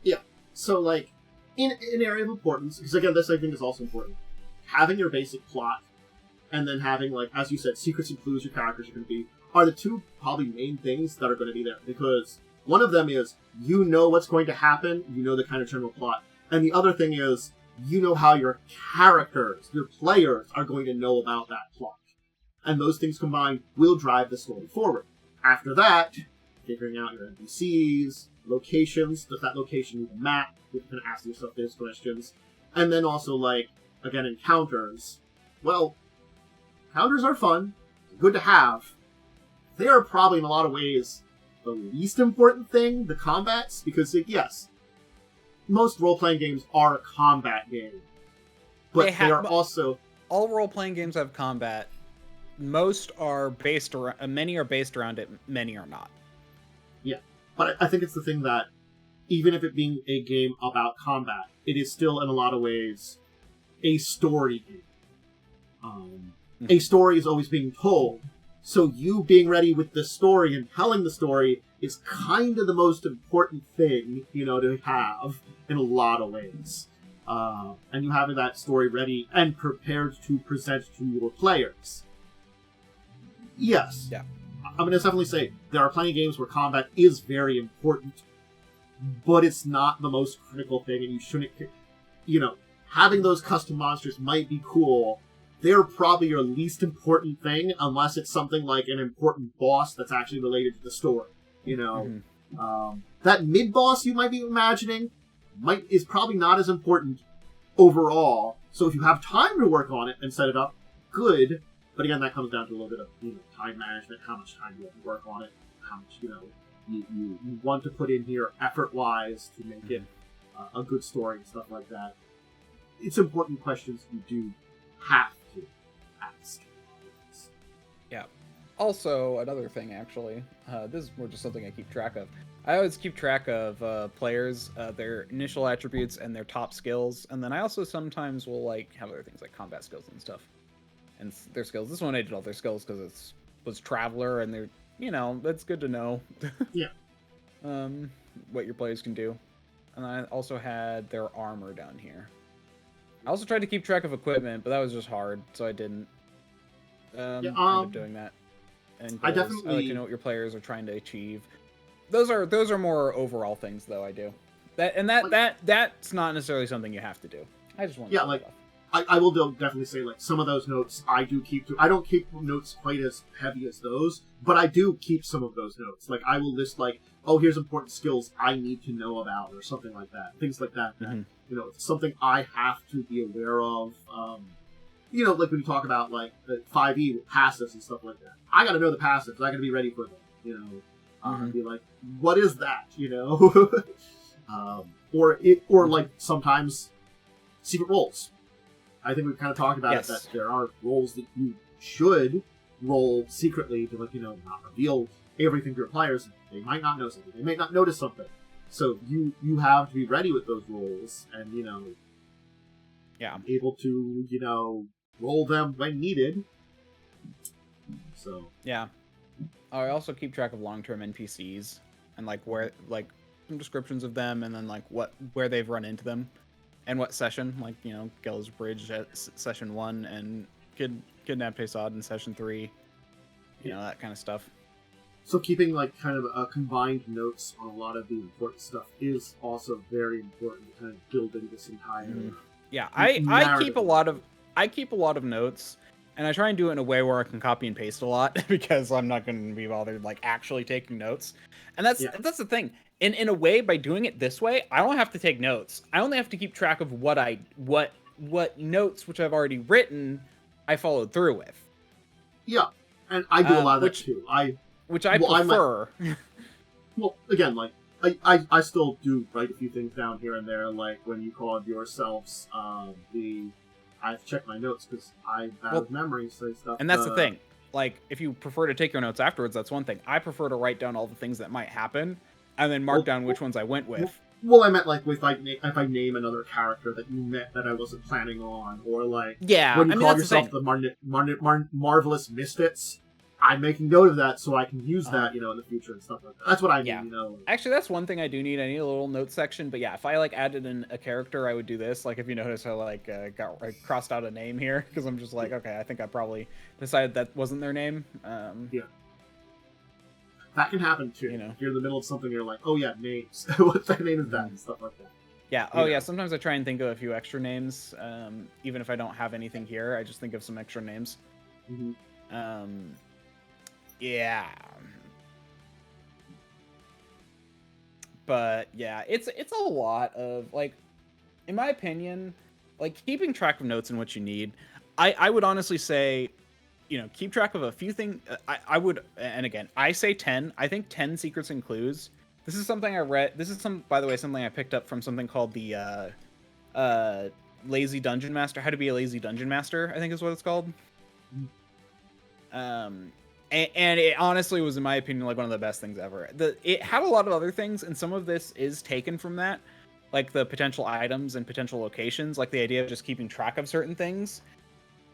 Yeah. So like in an area of importance, because again, this I think is also important, having your basic plot and then having, like, as you said, secrets and clues your characters are going to be, are the two probably main things that are going to be there. Because one of them is, you know what's going to happen, you know the kind of general plot. And the other thing is, you know how your characters, your players, are going to know about that plot. And those things combined will drive the story forward. After that, figuring out your NPCs, locations, does that location need a map? You can ask yourself those questions. And then also, like, again, encounters. Well, encounters are fun, good to have. They are probably, in a lot of ways, the least important thing, the combats, because, yes, most role-playing games are a combat game. But they are also... All role-playing games have combat. Most are based around... many are based around it, many are not. Yeah, but I think it's the thing that, even if it being a game about combat, it is still, in a lot of ways, a story game. A story is always being told, so you being ready with the story and telling the story is kind of the most important thing, you know, to have in a lot of ways. And you having that story ready and prepared to present to your players. Yes. Yeah. I'm going to definitely say there are plenty of games where combat is very important, but it's not the most critical thing, and you shouldn't, you know, having those custom monsters might be cool. They're probably your least important thing, unless it's something like an important boss that's actually related to the story. You know, that mid-boss you might be imagining is probably not as important overall. So if you have time to work on it and set it up, good. But again, that comes down to a little bit of, you know, time management, how much time you have to work on it, how much, you know, you want to put in here effort-wise to make it a good story and stuff like that. It's important questions you do have to ask. Yeah. Also, another thing, actually, this is more just something I keep track of. I always keep track of players, their initial attributes and their top skills, and then I also sometimes will like have other things like combat skills and stuff, and their skills. This one I did all their skills because it was Traveler, and they're, you know, that's good to know. Yeah. What your players can do, and I also had their armor down here. I also tried to keep track of equipment, but that was just hard, so I didn't. End up doing that. And I goals. definitely I like to know what your players are trying to achieve. Those are more overall things, though. I do that's not necessarily something you have to do. I just want to. Yeah, like I will definitely say, like, some of those notes I do keep to. I don't keep notes quite as heavy as those, but I do keep some of those notes. Like, I will list, like, oh, here's important skills I need to know about, or something like that. Things like that. Mm-hmm. You know, it's something I have to be aware of. You know, like when you talk about, like, the 5e passives and stuff like that. I gotta know the passives. I gotta be ready for them, you know. Be like, what is that, you know? Or like, sometimes secret roles. I think we've kind of talked about it, that there are roles that you should roll secretly to, like, you know, not reveal everything to your players. They might not know something. They may not notice something. So you have to be ready with those roles and, you know, able to, you know, roll them when needed. So yeah, I also keep track of long-term NPCs and like where, like, some descriptions of them, and then like where they've run into them and what session, like, you know, Gel's Bridge at session 1 and Kidnap Taysad in session 3, you know, that kind of stuff. So keeping, like, kind of a combined notes on a lot of the important stuff is also very important to kind of building this entire. Yeah, I keep a lot of notes, and I try and do it in a way where I can copy and paste a lot because I'm not going to be bothered like actually taking notes. And that's the thing. In a way, by doing it this way, I don't have to take notes. I only have to keep track of what notes which I've already written I followed through with. Yeah, and I do a lot of that too. Which I prefer. Well, again, like, I still do write a few things down here and there, like when you called yourselves I have to check my notes because I have memory, say stuff. And that's the thing. Like, if you prefer to take your notes afterwards, that's one thing. I prefer to write down all the things that might happen and then mark down which ones I went with. Well, I meant, like, if I name another character that you met that I wasn't planning on, or, like, when you call yourself the Marvelous Misfits, I'm making note of that so I can use that, you know, in the future and stuff like that. That's what I mean, you know. Actually, that's one thing I do need. I need a little note section, but yeah, if I, like, added in a character, I would do this. Like, if you notice, I crossed out a name here, because I'm just like, okay, I think I probably decided that wasn't their name. Yeah. That can happen, too. You know, if you're in the middle of something, you're like, oh yeah, names. What the name is that? And stuff like that. Yeah. Oh, yeah. Sometimes I try and think of a few extra names. Even if I don't have anything here, I just think of some extra names. Yeah. But yeah, it's a lot of, like, in my opinion, like, keeping track of notes and what you need. I would honestly say, you know, keep track of a few things. I would, and again, I say 10. I think 10 secrets and clues. This is something I read. This is by the way, something I picked up from something called the Lazy Dungeon Master. How to be a Lazy Dungeon Master, I think is what it's called. And it honestly was, in my opinion, like one of the best things ever. It had a lot of other things, and some of this is taken from that, like the potential items and potential locations, like the idea of just keeping track of certain things.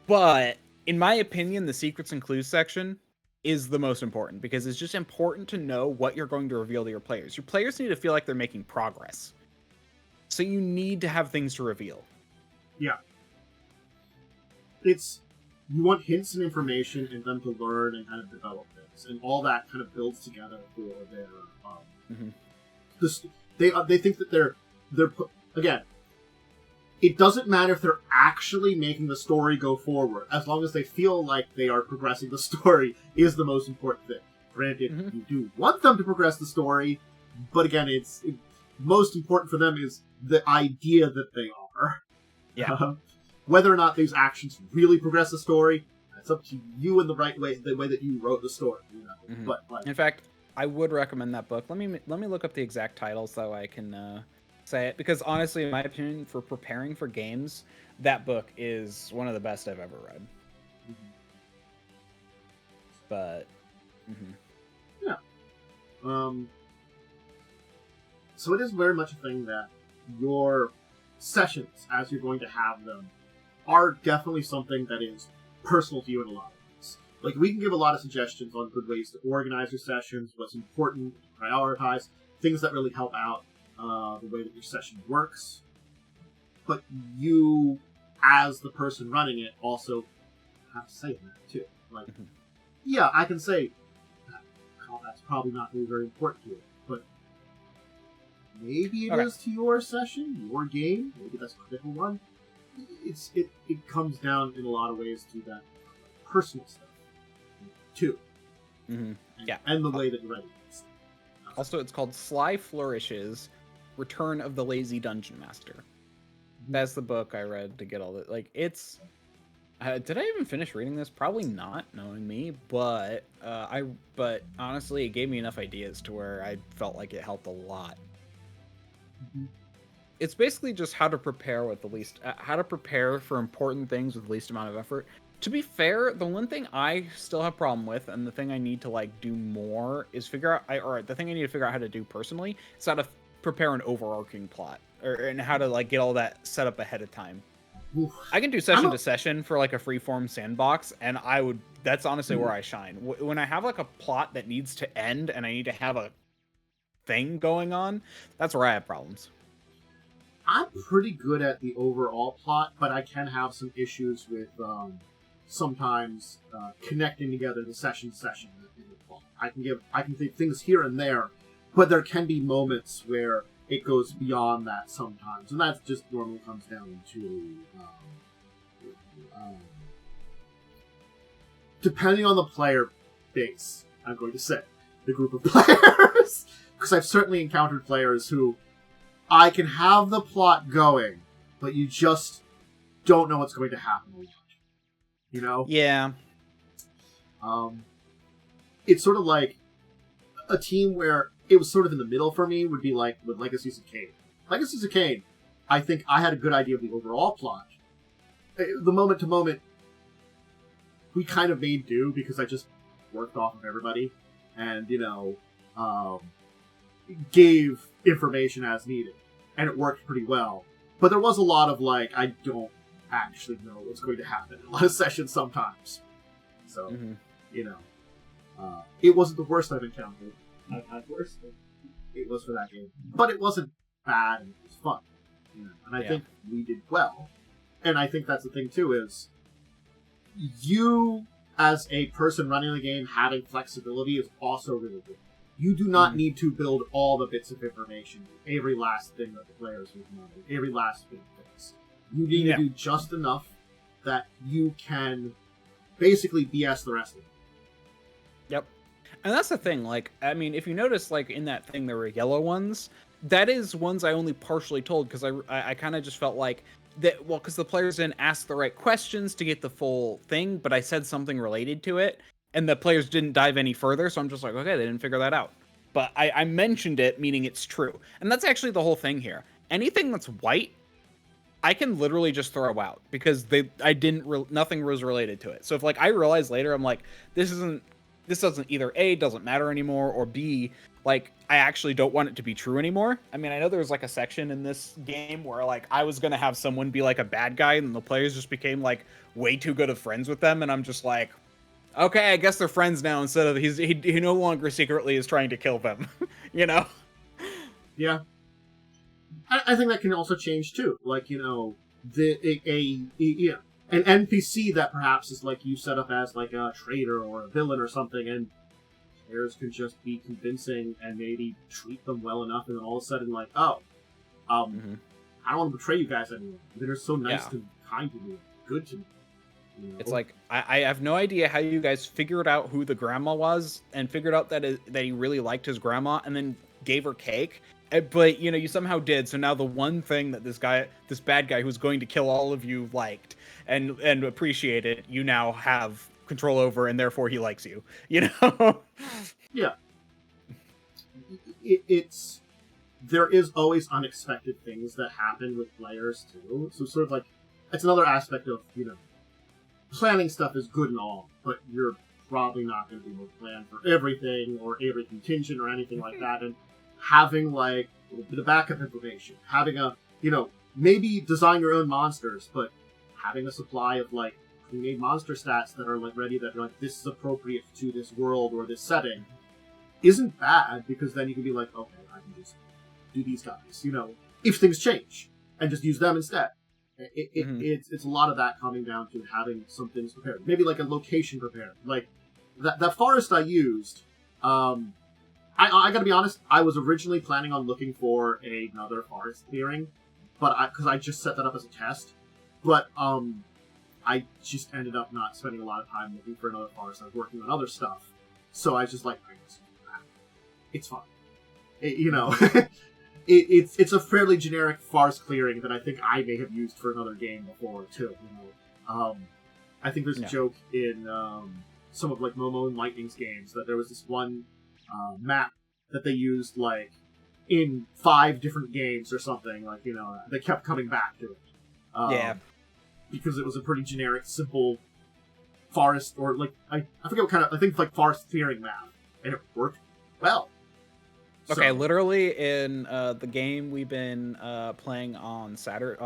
But in my opinion, the secrets and clues section is the most important, because it's just important to know what you're going to reveal to your players. Your players need to feel like they're making progress. So you need to have things to reveal. Yeah. You want hints and information and them to learn and kind of develop things. And all that kind of builds together for their... They think that they're again, it doesn't matter if they're actually making the story go forward, as long as they feel like they are progressing the story is the most important thing. Granted, you do want them to progress the story, but again, most important for them is the idea that they are. Yeah. Whether or not these actions really progress the story, that's up to you in the right way, the way that you wrote the story. You know? But like, in fact, I would recommend that book. Let me look up the exact title so I can say it, because honestly, in my opinion, for preparing for games, that book is one of the best I've ever read. But yeah, so it is very much a thing that your sessions, as you're going to have them, are definitely something that is personal to you in a lot of ways. Like, we can give a lot of suggestions on good ways to organize your sessions, what's important, prioritize, things that really help out the way that your session works. But you, as the person running it, also have to say that too. Like, yeah, I can say that's probably not really very important to you, but maybe it is to your session, your game. Maybe that's a critical one. it comes down in a lot of ways to that personal stuff too. Mm-hmm. Yeah, and the way that you're writing it. Also, it's called Sly Flourishes: Return of the Lazy Dungeon Master. That's the book I read to get all that. Like, it's. Did I even finish reading this? Probably not, knowing me. But But honestly, it gave me enough ideas to where I felt like it helped a lot. Mm-hmm. It's basically just how to prepare with the least, how to prepare for important things with the least amount of effort. To be fair, the one thing I still have a problem with, and the thing I need to like do more, is figure out, or the thing I need to figure out how to do personally, is how to prepare an overarching plot, and how to like get all that set up ahead of time. Oof. I can do session to session for like a freeform sandbox, and that's honestly where I shine. When I have like a plot that needs to end and I need to have a thing going on, that's where I have problems. I'm pretty good at the overall plot, but I can have some issues with sometimes connecting together the session in the plot. I can think things here and there, but there can be moments where it goes beyond that sometimes, and that just normally comes down to depending on the player base. I'm going to say the group of players, because I've certainly encountered players who I can have the plot going, but you just don't know what's going to happen a lot. You know? Yeah. It's sort of like a team where it was sort of in the middle for me would be like with Legacies of Kain. Legacies of Kain, I think I had a good idea of the overall plot. The moment to moment, we kind of made do because I just worked off of everybody and, gave information as needed. And it worked pretty well. But there was a lot of, like, I don't actually know what's going to happen in a lot of sessions sometimes. So, it wasn't the worst I've encountered. I've had worse than it was for that game. But it wasn't bad, and it was fun. And I think we did well. And I think that's the thing, too, is you, as a person running the game, having flexibility is also really good. You do not need to build all the bits of information, every last thing that the players would know, every last bit of things. You need to do just enough that you can basically BS the rest of it. Yep. And that's the thing, like, I mean, if you notice, like, in that thing, there were yellow ones. That is ones I only partially told, because I kind of just felt like, that. Well, because the players didn't ask the right questions to get the full thing, but I said something related to it, and the players didn't dive any further, so I'm just like, okay, they didn't figure that out. But I mentioned it, meaning it's true. And that's actually the whole thing here. Anything that's white, I can literally just throw out, because nothing was related to it. So if, like, I realize later, I'm like, this doesn't either A, doesn't matter anymore, or B, like, I actually don't want it to be true anymore. I mean, I know there's like a section in this game where, like, I was gonna have someone be like a bad guy, and the players just became like way too good of friends with them, and I'm just like, okay, I guess they're friends now, instead of he no longer secretly is trying to kill them. Yeah. I think that can also change too. Like, an NPC that perhaps is like you set up as like a traitor or a villain or something, and players can just be convincing and maybe treat them well enough, and then all of a sudden, like, I don't want to betray you guys anymore. They're so nice and kind to me, good to me. It's like, I have no idea how you guys figured out who the grandma was, and figured out that he really liked his grandma, and then gave her cake. But, you somehow did, so now the one thing that this bad guy who's going to kill all of you liked and appreciated, you now have control over, and therefore he likes you, Yeah. There is always unexpected things that happen with players, too. So sort of like, it's another aspect of, planning stuff is good and all, but you're probably not going to be able to plan for everything or every contingent or anything like that, and having, like, a little bit of backup information, having maybe design your own monsters, but having a supply of, like, pre-made monster stats that are, like, ready, that are, like, this is appropriate to this world or this setting, isn't bad, because then you can be like, okay, I can just do these guys, if things change, and just use them instead. It's a lot of that coming down to having some things prepared. Maybe, like, a location prepared. Like, that forest I used, I gotta be honest, I was originally planning on looking for another forest clearing, but because I just set that up as a test, But I just ended up not spending a lot of time looking for another forest. I was working on other stuff, so I was just like, it's fun. It's a fairly generic forest clearing that I think I may have used for another game before too. I think there's a joke in some of like Momo and Lightning's games that there was this one map that they used like in 5 different games or something. Like they kept coming back to it. Because it was a pretty generic, simple forest, or like I forget what kind of, I think like forest clearing map, and it worked well. Okay, So, literally in the game we've been playing on Saturday,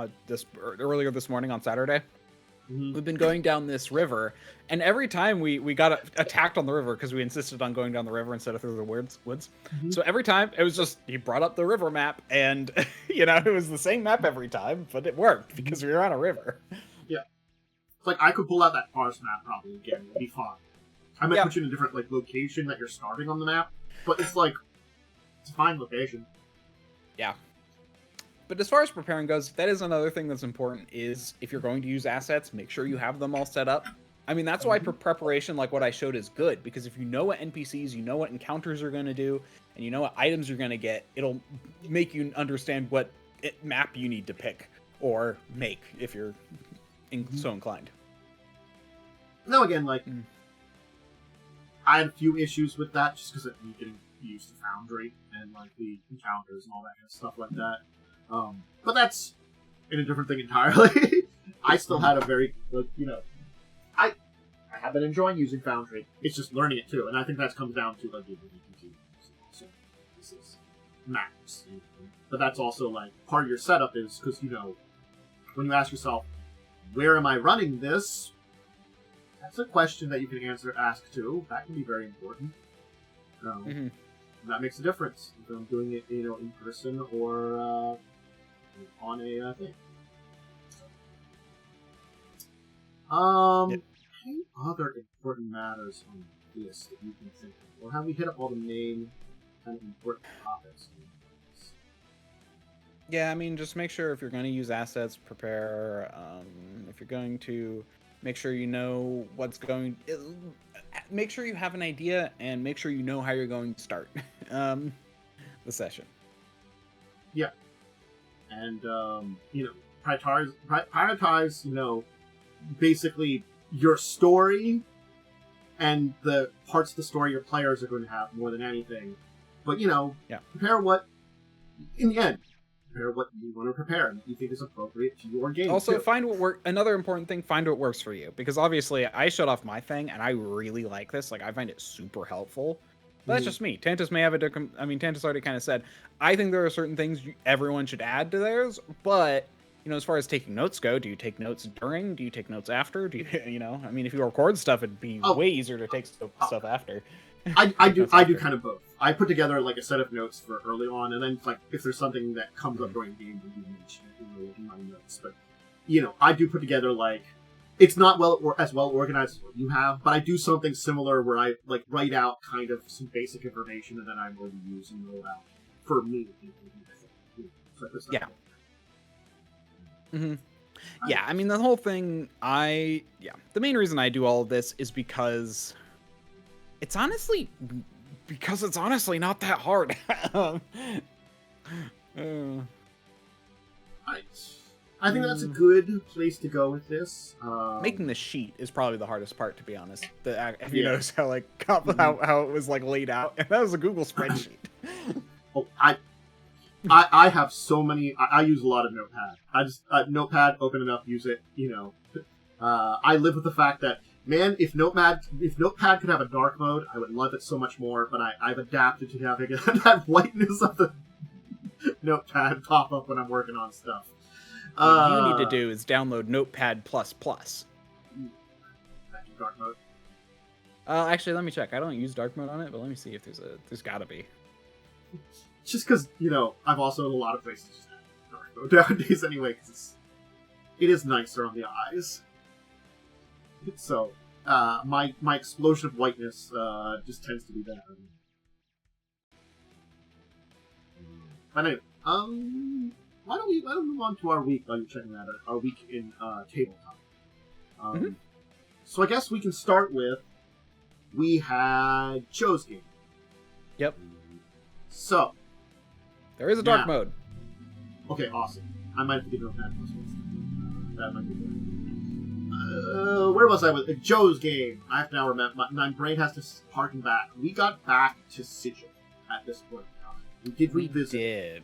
earlier this morning on Saturday, we've been going down this river, and every time we got attacked on the river because we insisted on going down the river instead of through the woods. So every time it was just, he brought up the river map, and it was the same map every time, but it worked because we were on a river. Yeah. It's like I could pull out that forest map probably again, it'd be fun. I might put you in a different like location that you're starting on the map, but it's like, it's a fine location. Yeah. But as far as preparing goes, that is another thing that's important, is if you're going to use assets, make sure you have them all set up. I mean, that's why preparation, like what I showed, is good, because if you know what NPCs, you know what encounters you're going to do, and you know what items you're going to get, it'll make you understand what map you need to pick or make if you're so inclined. Now again, like, I had a few issues with that, just because of me getting used to Foundry and like the encounters and all that kind of stuff like that. But that's in a different thing entirely. I still had a very, like, I have been enjoying using Foundry. It's just learning it too, and I think that comes down to like the ability to this is maps. But that's also like part of your setup is because when you ask yourself, where am I running this? That's a question that you can ask too. That can be very important. That makes a difference if I'm doing it, in person or on a thing. Any other important matters on this that you can think of, or have we hit up all the main kind of important topics? Yeah, I mean, just make sure if you're going to use assets, prepare. If you're going to make sure you know what's going. Make sure you have an idea, and make sure you know how you're going to start the session. Yeah, and prioritize. Basically your story and the parts of the story your players are going to have more than anything. But prepare what in the end. Prepare what you want to prepare and what you think is appropriate to your game. Also, find what works. Another important thing: find what works for you. Because obviously, I shut off my thing, and I really like this. Like, I find it super helpful. But that's just me. Tantus may have a different. I mean, Tantus already kind of said. I think there are certain things everyone should add to theirs. But as far as taking notes go, do you take notes during? Do you take notes after? Do you? I mean, if you record stuff, it'd be way easier to take stuff after. I do kind of both. I put together like a set of notes for early on, and then like if there's something that comes up during the game, I do mention it in my notes. But I do put together like it's not as well organized as what you have, but I do something similar where I like write out kind of some basic information and then I'm going to use and roll out for me. Yeah, I mean the whole thing. The main reason I do all of this is because it's honestly not that hard. I think that's a good place to go with this. Making the sheet is probably the hardest part, to be honest. If you notice how how it was like laid out, and that was a Google spreadsheet. I have so many. I use a lot of Notepad. I just Notepad, open it up, use it. I live with the fact that, man, if Notepad could have a dark mode, I would love it so much more. But I've adapted to having that whiteness of the Notepad pop up when I'm working on stuff. What you need to do is download Notepad++. Dark mode. Actually, let me check. I don't use dark mode on it, but let me see if there's gotta be. Just because I've also in a lot of places just had dark mode nowadays anyway, because it is nicer on the eyes. So my explosion of whiteness just tends to be better. But anyway, why don't we move on to our week while you're checking that out? Our week in tabletop. So I guess we can start with, we had Joe's game. Yep. So There is a dark mode. Okay, awesome. I might have to get rid of that. That might be good. Where was I with Joe's game? I have to now remember. My brain has to harken back. We got back to Sigil at this point in time. We did revisit.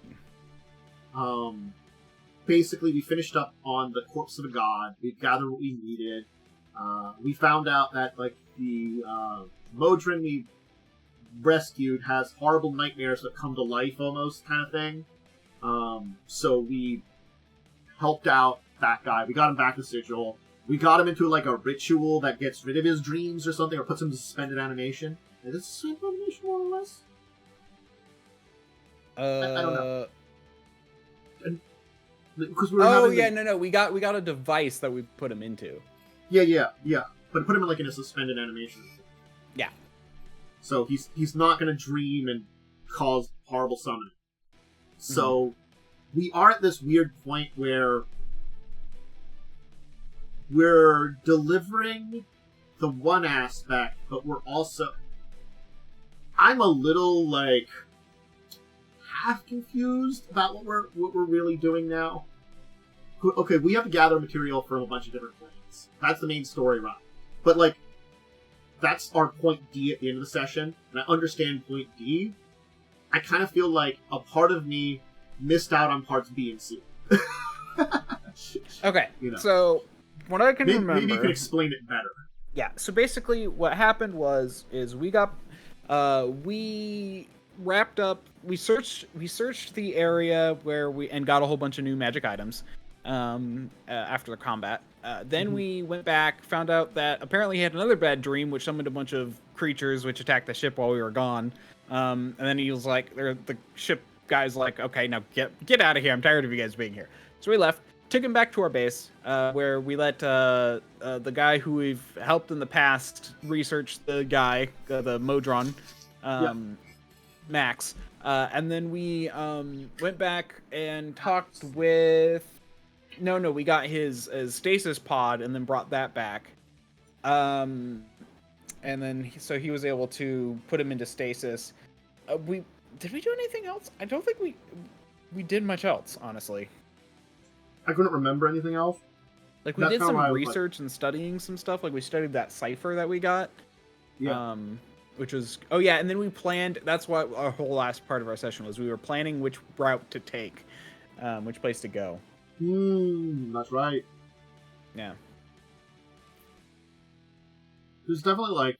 Basically, we finished up on the corpse of a god. We gathered what we needed. We found out that like the Modron we rescued has horrible nightmares that come to life, almost kind of thing. So we helped out that guy. We got him back to Sigil. We got him into like a ritual that gets rid of his dreams or something, or puts him to suspended animation. Is it suspended animation more or less? I don't know. Because we were no. We got a device that we put him into. Yeah. But put him in like in a suspended animation. Yeah. So he's not gonna dream and cause horrible summoning. So we are at this weird point where we're delivering the one aspect, but we're also... I'm a little, like, half confused about what we're really doing now. Okay, we have to gather material from a bunch of different planes. That's the main story run. But, like, that's our point D at the end of the session, and I understand point D. I kind of feel like a part of me missed out on parts B and C. Okay, so what I can remember... Maybe you can explain it better. Yeah, so basically what happened is we got... we wrapped up... We searched the area where and got a whole bunch of new magic items after the combat. Then we went back, found out that apparently he had another bad dream, which summoned a bunch of creatures which attacked the ship while we were gone. And then he was like... The ship guy's like, okay, now get out of here. I'm tired of you guys being here. So we left. Took him back to our base, where we let the guy who we've helped in the past research the guy, the Modron, Max. And then we went back and talked with... No, we got his stasis pod and then brought that back. And then so he was able to put him into stasis. Did we do anything else? I don't think we did much else, honestly. I couldn't remember anything else. Like, we did some research and studying some stuff. Like, we studied that cipher that we got. Yeah. Which was... Oh, yeah, and then we planned... That's what our whole last part of our session was. We were planning which route to take. Which place to go. That's right. Yeah. There's definitely, like,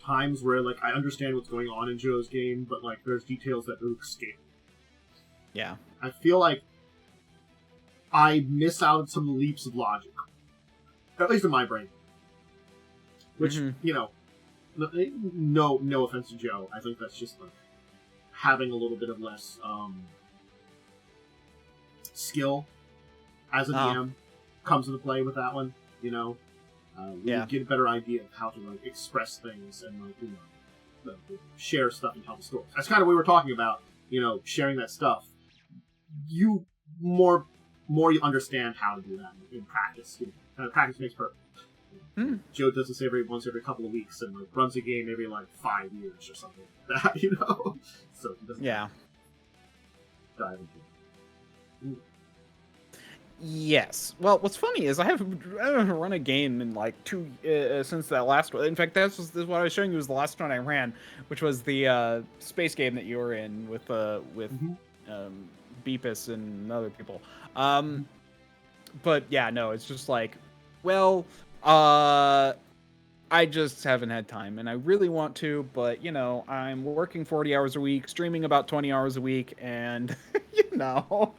times where, like, I understand what's going on in Joe's game, but, like, there's details that escape. Yeah. I feel like I miss out on some leaps of logic. At least in my brain. Which, no offense to Joe. I think that's just, like, having a little bit of less, skill as a DM comes into play with that one, You get a better idea of how to, like, express things and, like, share stuff and tell the stories. That's kind of what we were talking about, sharing that stuff. You more you understand how to do that in practice. Practice makes perfect. Joe does this once every couple of weeks and like runs a game every like 5 years or something like that, So he doesn't dive into it. Yes. Well, what's funny is I haven't run a game in like since that last one. In fact, this is what I was showing you was the last one I ran, which was the space game that you were in with Beepus and other people. But yeah, no, it's just like, well, I just haven't had time, and I really want to, but I'm working 40 hours a week, streaming about 20 hours a week, and how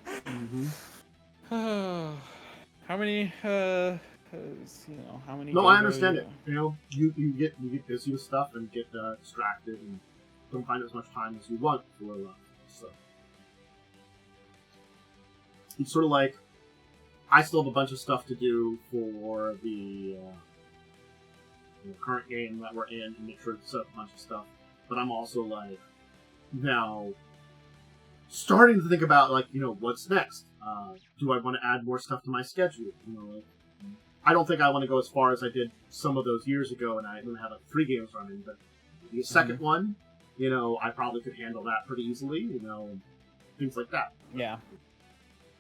many how many No, I understand it. You get busy with stuff and get distracted and don't find as much time as you want for stuff. It's sort of like I still have a bunch of stuff to do for the current game that we're in, and make sure to set up a bunch of stuff. But I'm also like now starting to think about, like, what's next. Do I want to add more stuff to my schedule? I don't think I want to go as far as I did some of those years ago, and I only had like 3 games running, but the second one, I probably could handle that pretty easily, things like that. Yeah.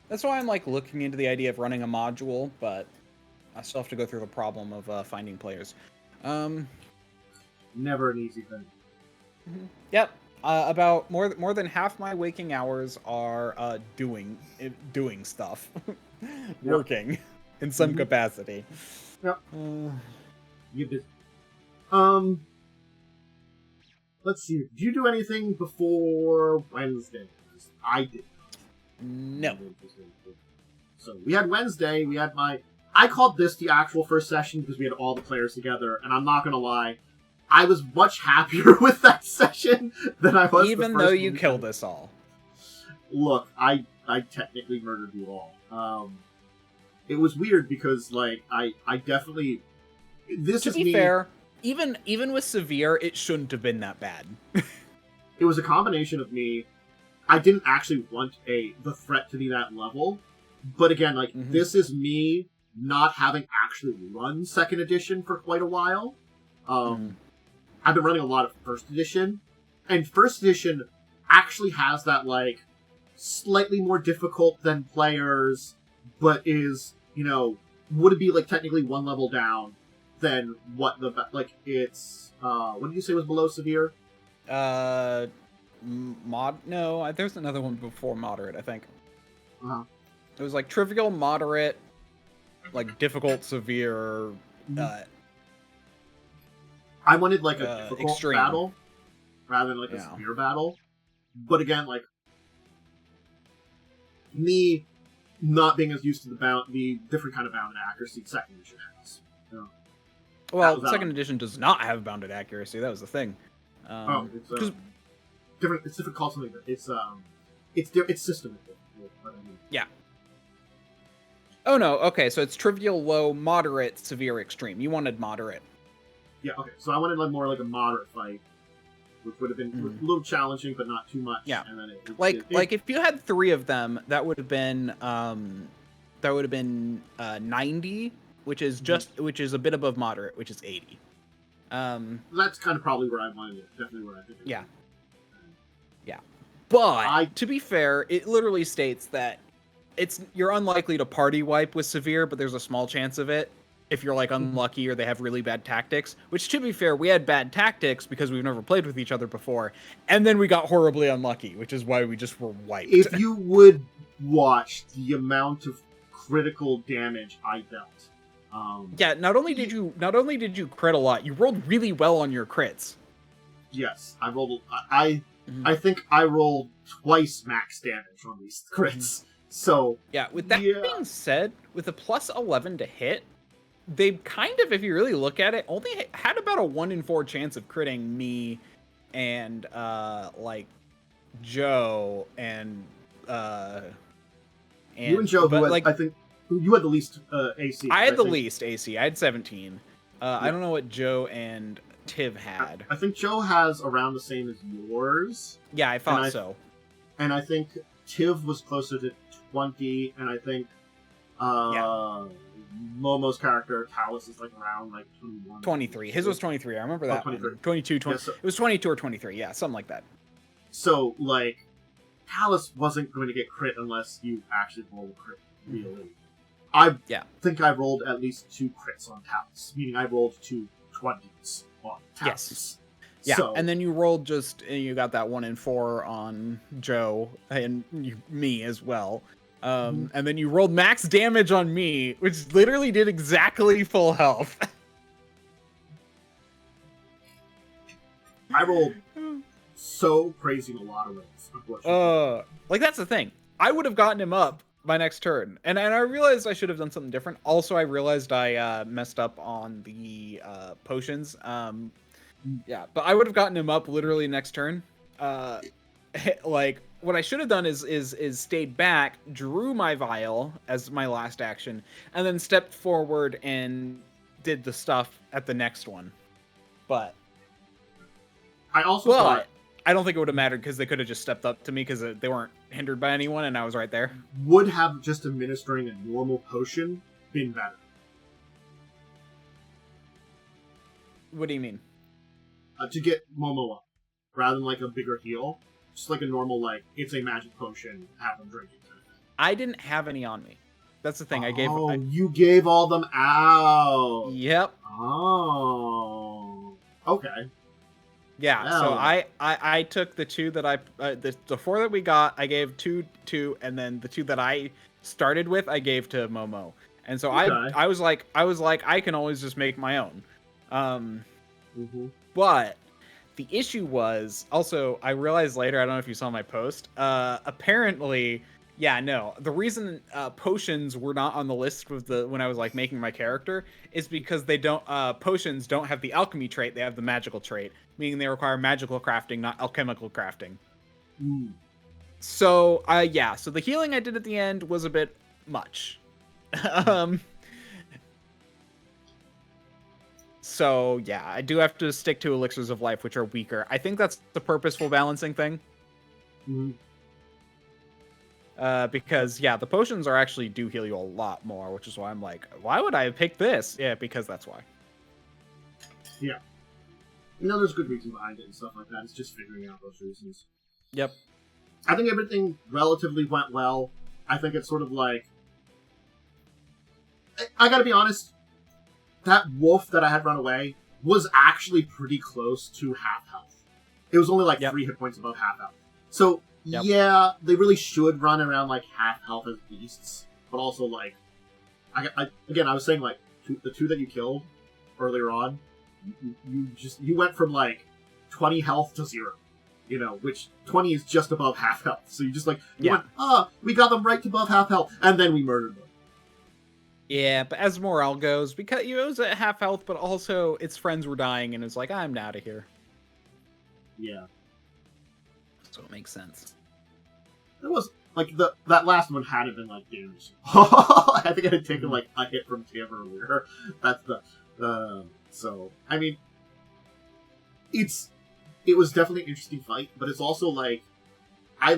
That's why I'm like looking into the idea of running a module, but I still have to go through the problem of finding players. Never an easy thing. Yep. About more than half my waking hours are doing stuff, working in some capacity. Yep. You did. Let's see. Did you do anything before Wednesday? I did. No. So we had Wednesday. We had I called this the actual first session because we had all the players together, and I'm not gonna lie, I was much happier with that session than I was. Even though you killed us all. Look, I technically murdered you all. It was weird because I definitely. To be fair, even with severe, it shouldn't have been that bad. It was a combination of me. I didn't actually want the threat to be that level, but again, this is me not having actually run second edition for quite a while. I've been running a lot of first edition, and first edition actually has that slightly more difficult than players, but is would it be technically one level down than what it's what did you say was below severe? No, there's another one before moderate, I think. It was trivial, moderate, difficult, severe. I wanted a difficult extreme battle rather than a severe battle. But again, me not being as used to the different kind of bounded accuracy second edition has. Well, second edition does not have bounded accuracy. That was the thing. It's different. It's different called something. It's systemic. Yeah. Oh no. Okay, so it's trivial, low, moderate, severe, extreme. You wanted moderate. Yeah. Okay. So I wanted more like a moderate fight, which would have been a little challenging, but not too much. Yeah. And then if you had 3 of them, that would have been 90, which is which is a bit above moderate, which is 80. That's kind of probably where I wanted it. Definitely where I did it. Yeah. Yeah. But to be fair, it literally states that you're unlikely to party wipe with severe, but there's a small chance of it if you're unlucky or they have really bad tactics. Which, to be fair, we had bad tactics because we've never played with each other before, and then we got horribly unlucky, which is why we just were wiped. If you would watch the amount of critical damage I dealt. Yeah, not only did you crit a lot, you rolled really well on your crits. Yes, I rolled. I think I rolled twice max damage on these crits. So yeah. With that being said, with a plus 11 to hit, they kind of, if you really look at it, only had about a 1 in 4 chance of critting me and Joe and you and Joe, who I think you had the least AC. I had the least AC. I had 17. I don't know what Joe and Tiv had. I think Joe has around the same as yours. Yeah, I thought so. And I think Tiv was closer to 20, and I think Momo's character, Talus, is around 21. 23. His was 23. I remember that. 23. 22, 20. Yeah, so, it was 22 or 23. Yeah, something like that. So, Talus wasn't going to get crit unless you actually roll a crit, really. I think I rolled at least 2 crits on Talus, meaning I rolled 2 20s on Talus. Yes. Yeah, so, and then you rolled you got that 1 in 4 on Joe and me as well. And then you rolled max damage on me, which literally did exactly full health. I rolled so crazy in a lot of ways, unfortunately. That's the thing. I would have gotten him up by next turn. And I realized I should have done something different. Also, I realized I messed up on the potions. Yeah, but I would have gotten him up literally next turn. What I should have done is stayed back, drew my vial as my last action, and then stepped forward and did the stuff at the next one. But I also thought I don't think it would have mattered because they could have just stepped up to me because they weren't hindered by anyone and I was right there. Would have just administering a normal potion been better? What do you mean? To get Momo up, rather than like a bigger heal, just like a normal like it's a magic potion, have them drink it. Kind of thing. I didn't have any on me. That's the thing. You gave all them out. Yep. Oh. Okay. Yeah. Well. So I took the 2 that the 4 that we got. I gave 2, and then the 2 that I started with, I gave to Momo. And so Okay. I was like I can always just make my own. But the issue was also I realized later. I don't know if you saw my post. Apparently. Yeah, no. The reason potions were not on the list with when I was like making my character is because they don't potions don't have the alchemy trait, they have the magical trait, meaning they require magical crafting, not alchemical crafting. So so the healing I did at the end was a bit much. So yeah, I do have to stick to elixirs of life, which are weaker. I think that's the purposeful balancing thing. Because yeah, the potions actually do heal you a lot more, which is why I'm like, why would I have picked this? Yeah, because that's why. Yeah. There's good reason behind it and stuff like that. It's just figuring out those reasons. Yep. I think everything relatively went well. I think it's sort of like... I gotta be honest, that wolf that I had run away was actually pretty close to half health. It was only like 3 hit points above half health. So... Yep. Yeah, they really should run around like half health as beasts, but also like, I was saying like the 2 that you killed earlier on, you went from like 20 health to 0, which 20 is just above half health. So you just like went, we got them right to above half health, and then we murdered them. Yeah, but as morale goes, because it was at half health, but also its friends were dying, and it's like I'm out of here. Yeah. So it makes sense. It was like that last one hadn't been like damaged. I think I had taken like a hit from Tim earlier. That's the so I mean, it was definitely an interesting fight, but it's also like I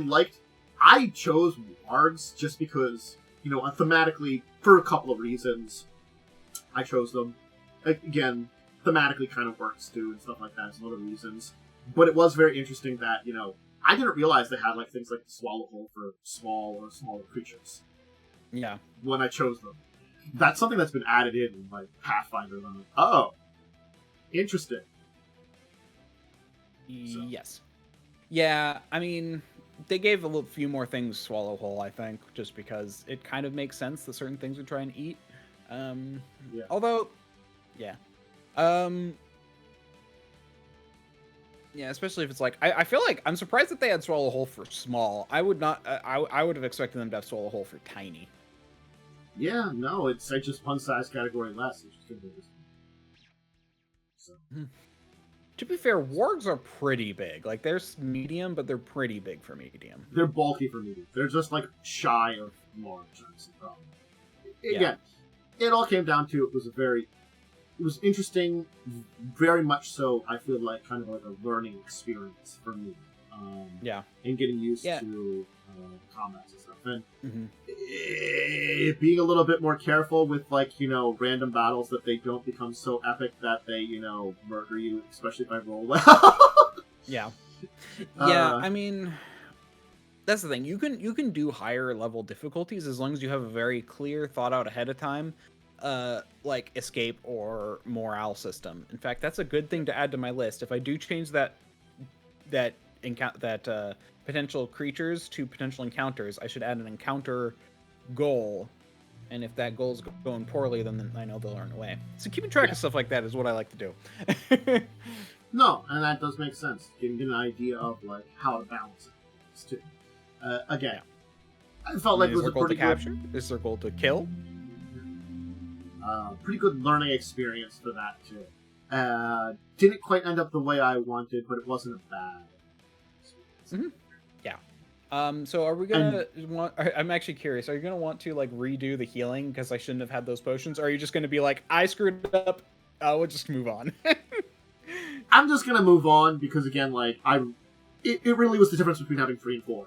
chose wargs just because thematically for a couple of reasons I chose them. Again, thematically kind of works too and stuff like that. Some other reasons, but it was very interesting that I didn't realize they had like things like the swallow hole for small or smaller creatures. Yeah. When I chose them, that's something that's been added in like Pathfinder. And I'm like, oh, interesting. So. Yes. Yeah. I mean, they gave a few more things swallow hole. I think just because it kind of makes sense that certain things would try and eat. Yeah. Although, yeah. Yeah, especially if it's like I feel like I'm surprised that they had swallow hole for small. I would not. I would have expected them to have swallow hole for tiny. Yeah, no, it's like just one size category less. It's just so. To be fair, wargs are pretty big. Like they're medium, but they're pretty big for medium. They're bulky for medium. They're just like shy of large. That's the problem. Again, it all came down to it was interesting, very much so. I feel like kind of like a learning experience for me. And getting used to combats and stuff, and being a little bit more careful with like random battles that they don't become so epic that they murder you, especially if I roll well. Yeah. I mean, that's the thing. You can do higher level difficulties as long as you have a very clear, thought out ahead of time. Like escape or morale system. In fact, that's a good thing to add to my list. If I do change that potential creatures to potential encounters, I should add an encounter goal. And if that goal's going poorly, then I know they'll learn away. So keeping track of stuff like that is what I like to do. No, and that does make sense. Getting an idea of like how to balance it too. Again, I felt like it was a pretty capture. Is their goal to kill? Pretty good learning experience for that too. Didn't quite end up the way I wanted, but it wasn't a bad experience. Yeah. So are we gonna want? I'm actually curious. Are you gonna want to like redo the healing because I shouldn't have had those potions? Or are you just gonna be like, I screwed up. We'll just move on. I'm just gonna move on because again, like it really was the difference between having 3 and 4.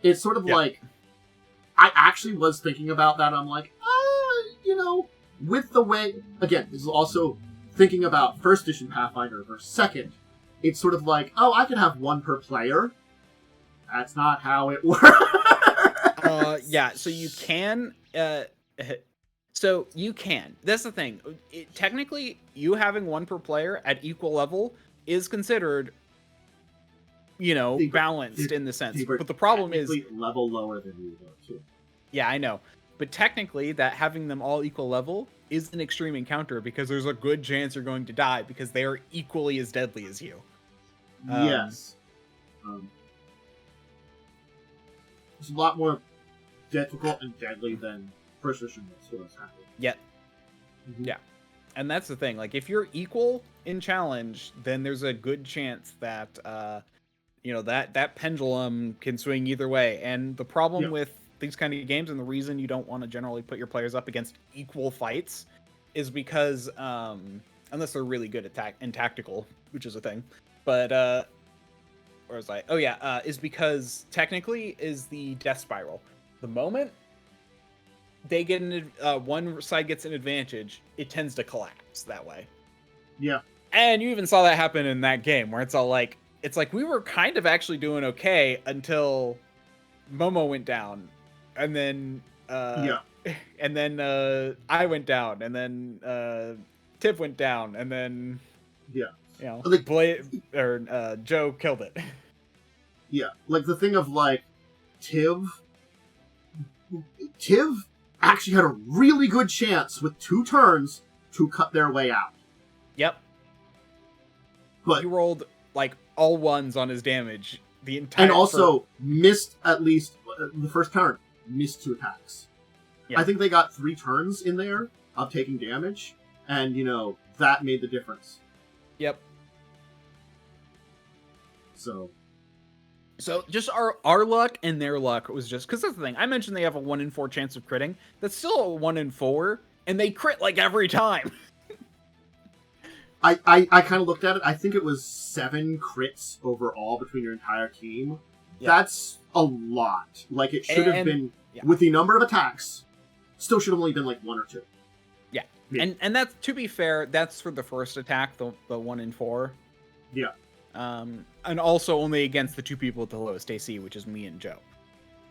It's sort of like, I actually was thinking about that. I'm like, with the way, again, this is also thinking about first edition Pathfinder versus second. It's sort of like, I could have 1 per player. That's not how it works. So you can. So you can. That's the thing. Technically, you having 1 per player at equal level is considered, balanced in the sense. But the problem is level lower than you though, too. Yeah, I know. But technically, that having them all equal level is an extreme encounter because there's a good chance you're going to die because they are equally as deadly as you. Yes. It's a lot more difficult and deadly than first edition was happening. Yeah. Mm-hmm. Yeah. And that's the thing. Like, if you're equal in challenge, then there's a good chance that, that pendulum can swing either way. And the problem with these kind of games, and the reason you don't want to generally put your players up against equal fights, is because, unless they're really good at and tactical, which is a thing, but, where was I? Oh yeah, is because technically is the death spiral. The moment they get one side gets an advantage, it tends to collapse that way. Yeah. And you even saw that happen in that game where it's like we were kind of actually doing okay until Momo went down, and then and then I went down, and then Tiv went down, and then Joe killed it. Yeah, like the thing of like Tiv actually had a really good chance with 2 turns to cut their way out. Yep. But he rolled like all 1s on his damage the entire and also missed at least the first turn, missed 2 attacks. Yep. I think they got 3 turns in there of taking damage, and that made the difference. Yep. So just our luck and their luck was just, because that's the thing. I mentioned they have a 1 in 4 chance of critting. That's still a 1 in 4, and they crit like every time. I kind of looked at it. I think it was 7 crits overall between your entire team. Yeah. That's a lot. Like, it should have been, with the number of attacks, still should have only been like 1 or 2. Yeah. And that's, to be fair, that's for the first attack, the 1 in 4. Yeah. And also only against the 2 people with the lowest AC, which is me and Joe.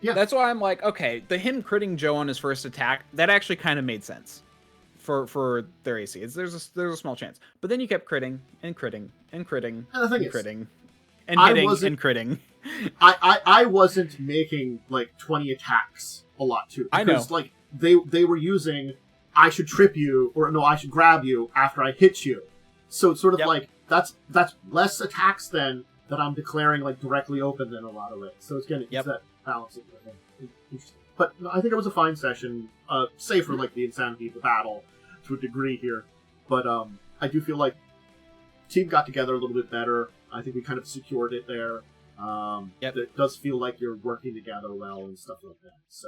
Yeah. That's why I'm like, okay, him critting Joe on his first attack, that actually kind of made sense for their AC. There's a small chance. But then you kept critting and critting and critting and critting and hitting and critting. I wasn't making like 20 attacks a lot too. Because, I know. Like they were using, I should trip you, or no, I should grab you after I hit you. So it's sort of like that's less attacks then that I'm declaring like directly open than a lot of it. So it's getting that balance of it. Interesting. But I think it was a fine session, save for like the insanity of the battle to a degree here. But I do feel like team got together a little bit better. I think we kind of secured it there. It does feel like you're working together well and stuff like that. So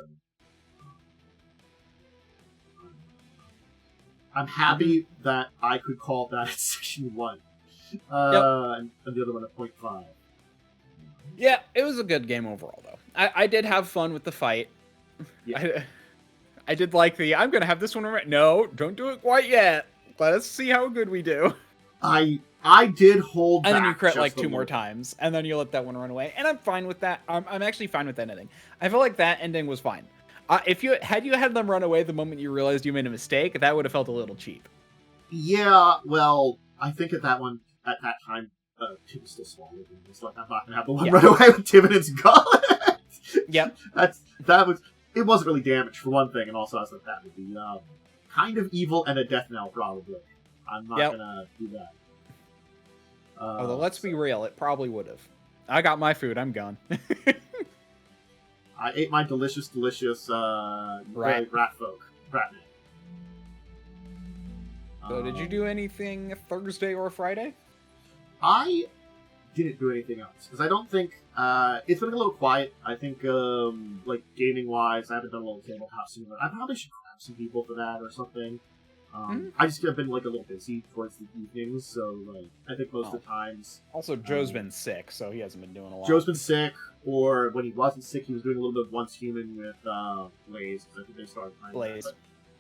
I'm happy that I could call that Section 1. And the other one at 0.5. Yeah, it was a good game overall, though. I did have fun with the fight. Yeah. I did like I'm going to have this one right. No, don't do it quite yet. Let us see how good we do. I did hold back. And then you crit like 2 more times, and then you let that one run away. And I'm fine with that. I'm actually fine with that ending. I feel like that ending was fine. If you had them run away the moment you realized you made a mistake, that would have felt a little cheap. Yeah, well, I think at that time, Tim was still smaller than me. It's like, I'm not going to have the one run away with Tim and its gullet. Yep. It wasn't really damaged, for one thing, and also I was like, that would be kind of evil and a death knell, probably. I'm not going to do that. Although, let's be real, it probably would have. I got my food, I'm gone. I ate my delicious rat folk. Rat man. So did you do anything Thursday or Friday? I didn't do anything else, because I don't think... it's been a little quiet. I think, like, gaming-wise, I haven't done a little tabletop simulator. I probably should grab some people for that or something. I just have been like a little busy towards the evenings, so like I think most of the times. Also, Joe's been sick, so he hasn't been doing a lot. Joe's been sick, or when he wasn't sick, he was doing a little bit of Once Human with Blaze, because I think they started playing Blaze. that.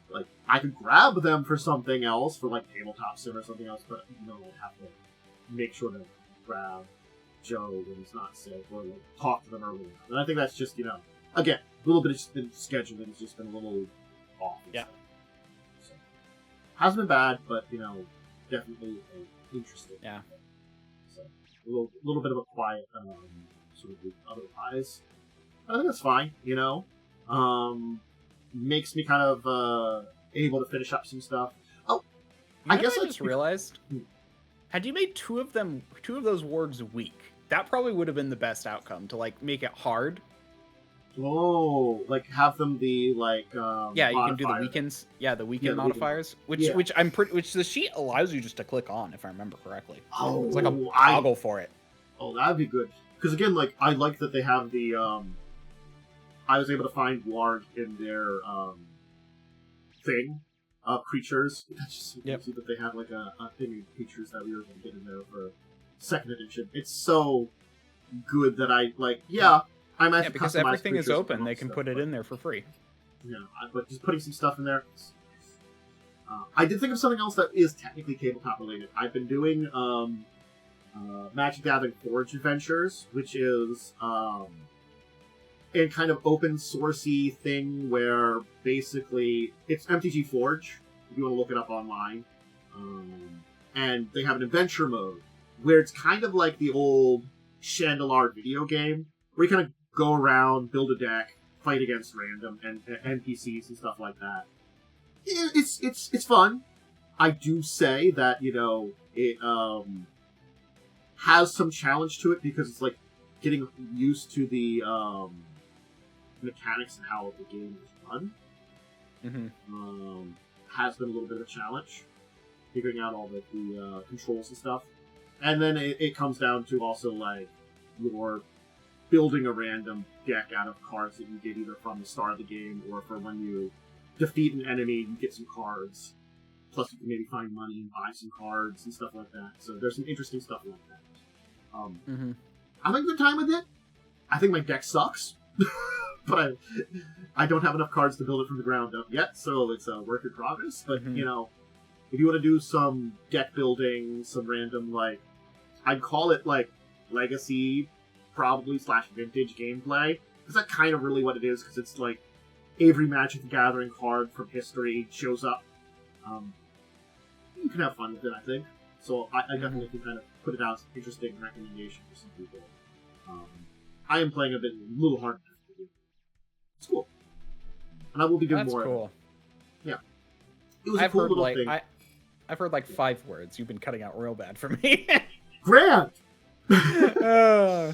But, like, I could grab them for something else, for like Tabletop Sim or something else, but I'd have to make sure to grab Joe when he's not sick, or like, talk to them early enough. And I think that's just, again, a little bit of just been scheduling has just been a little off. Yeah. So, hasn't been bad, but, definitely interesting. Yeah. So, a little bit of a quiet sort of week otherwise. I think that's fine, makes me kind of able to finish up some stuff. Oh, I guess I just realized, had you made two of those wards weak, that probably would have been the best outcome to like make it hard. Oh, like have them be like yeah, you can do the weekends. Yeah, the weekend modifiers, which the sheet allows you just to click on, if I remember correctly. Oh, it's like a toggle for it. Oh, that'd be good. Because again, like I like that they have the I was able to find Ward in their thing of creatures. That's just so easy that they have like a thing of creatures that we were going to get in there for second edition. It's so good that I like. Yeah, I'm at because everything is open. They can put it in there for free. Yeah, but just putting some stuff in there. I did think of something else that is technically tabletop related. I've been doing Magic Gathering Forge Adventures, which is a kind of open sourcey thing where basically it's MTG Forge, if you want to look it up online. And they have an adventure mode where it's kind of like the old Chandelar video game, where you kind of go around, build a deck, fight against random and NPCs and stuff like that. It's fun. I do say that, it has some challenge to it because it's like getting used to the mechanics and how the game is run. Has been a little bit of a challenge figuring out all the controls and stuff. And then it comes down to also like you're building a random deck out of cards that you get either from the start of the game or for when you defeat an enemy, you get some cards. Plus you can maybe find money and buy some cards and stuff like that. So there's some interesting stuff like that. I'm having a good time with it. I think my deck sucks. But I don't have enough cards to build it from the ground up yet, so it's a work in progress. But, if you want to do some deck building, some random, like, I'd call it, like, legacy, probably, / vintage gameplay. Because that's kind of really what it is, because it's, like, every Magic the Gathering card from history shows up. You can have fun with it, I think. So I definitely can kind of put it out as an interesting recommendation for some people. I am playing a little hard. It's cool. And I will be doing more. That's cool. Yeah. It was a cool little thing. I've heard like 5 words. You've been cutting out real bad for me. Grand! Anyway.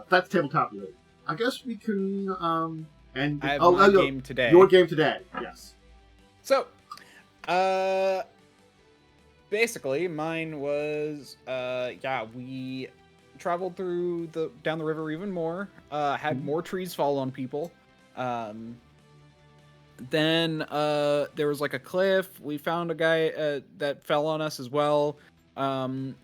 That's tabletop related. I guess we can end. I have my game today. Your game today, yes. So, basically, mine was, we traveled down the river even more, had more trees fall on people. Then there was like a cliff. We found a guy that fell on us as well.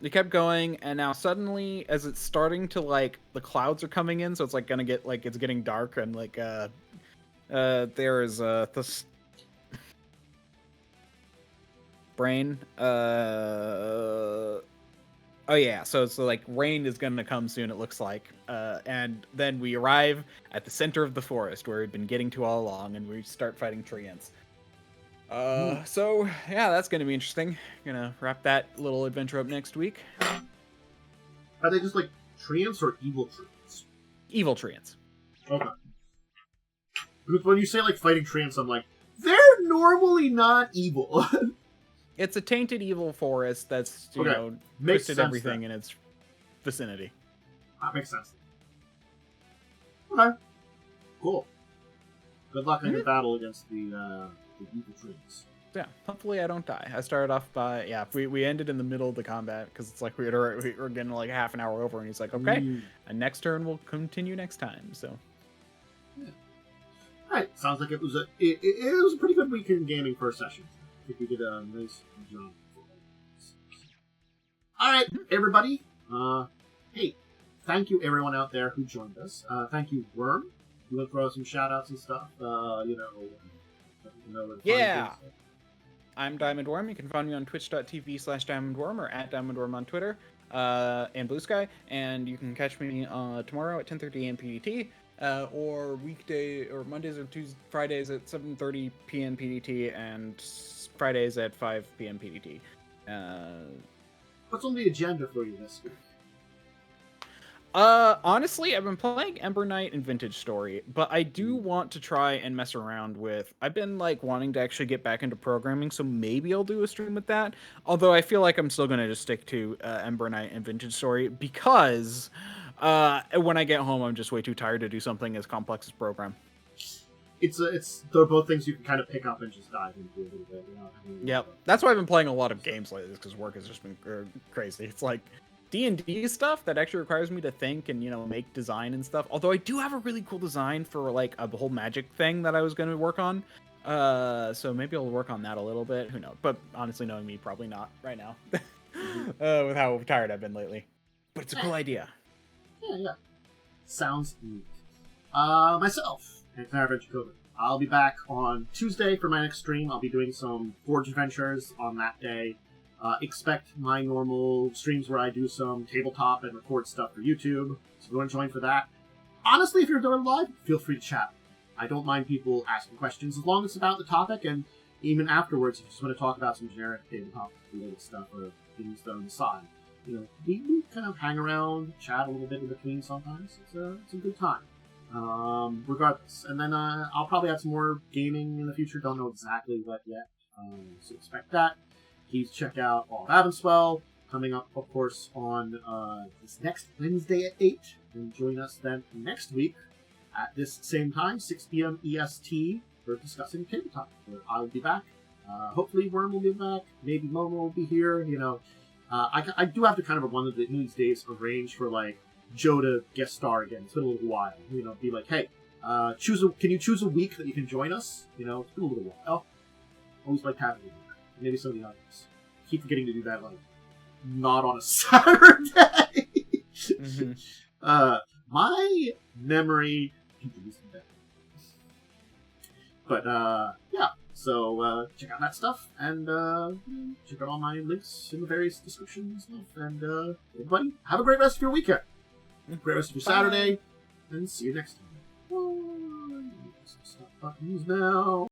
We kept going, and now suddenly, as it's starting to like, the clouds are coming in, so it's like gonna get like it's getting dark, and like there is this brain. Oh yeah, so like rain is gonna come soon, it looks like, and then we arrive at the center of the forest where we've been getting to all along, and we start fighting treants. So yeah, that's gonna be interesting. Gonna wrap that little adventure up next week. Are they just like treants or evil treants? Evil treants. Okay. Because when you say like fighting treants, I'm like, they're normally not evil. It's a tainted evil forest that's, twisted everything in its vicinity. That makes sense. Okay. Cool. Good luck in your battle against the evil trees. Yeah, hopefully I don't die. I started off by, we ended in the middle of the combat, because it's like we were getting like half an hour over, and he's like, okay, and next turn we'll continue next time, so. Yeah. Alright, sounds like it was a pretty good week in gaming for a session. I think we did a nice job. Alright, everybody. Hey, thank you everyone out there who joined us. Thank you, Worm. You want to throw some shout outs and stuff? Yeah. I'm DiamondWyrm. You can find me on twitch.tv/DiamondWyrm or at DiamondWyrm on Twitter and Blue Sky. And you can catch me tomorrow at 10:30 a.m. PDT. Or weekday or Mondays or Fridays at 7:30 p.m. PDT and Fridays at 5 p.m. PDT. What's on the agenda for you this week? Honestly, I've been playing Ember Knight and Vintage Story, but I do want to try and mess around with. I've been like wanting to actually get back into programming, so maybe I'll do a stream with that. Although I feel like I'm still gonna just stick to Ember Knight and Vintage Story because when I get home, I'm just way too tired to do something as complex as program. They're both things you can kind of pick up and just dive into a little bit. You know? Yep, that's why I've been playing a lot of games lately, because work has just been crazy. It's like D&D stuff that actually requires me to think and, make design and stuff. Although I do have a really cool design for like a whole magic thing that I was going to work on. So maybe I'll work on that a little bit. Who knows? But honestly, knowing me, probably not right now. With how tired I've been lately. But it's a cool idea. Yeah. Sounds neat. Myself, Dracovin. I'll be back on Tuesday for my next stream. I'll be doing some Forge Adventures on that day. Expect my normal streams where I do some tabletop and record stuff for YouTube. So if you want to join for that. Honestly, if you're doing live, feel free to chat. I don't mind people asking questions as long as it's about the topic, and even afterwards, if you just want to talk about some generic tabletop related stuff or things that are on the side. We kind of hang around, chat a little bit in between sometimes. It's a good time. Regardless. And then I'll probably have some more gaming in the future. Don't know exactly what yet. So expect that. Please check out All of Avonswell, coming up, of course, on this next Wednesday at 8. And join us then next week at this same time, 6 p.m. EST, for discussing tabletop. I'll be back. Hopefully Worm will be back. Maybe Momo will be here. I do have to kind of one of these days arrange for, like, Joe to guest star again. It's been a little while. Be like, hey, can you choose a week that you can join us? It's been a little while. Always like having you. Maybe some of the others. Keep forgetting to do that, like, not on a Saturday. My memory continues to be bad. But, yeah. So, check out that stuff, and check out all my links in the various descriptions and stuff. And, everybody, have a great rest of your weekend. Great rest of your Saturday, and see you next time. Stop buttons now.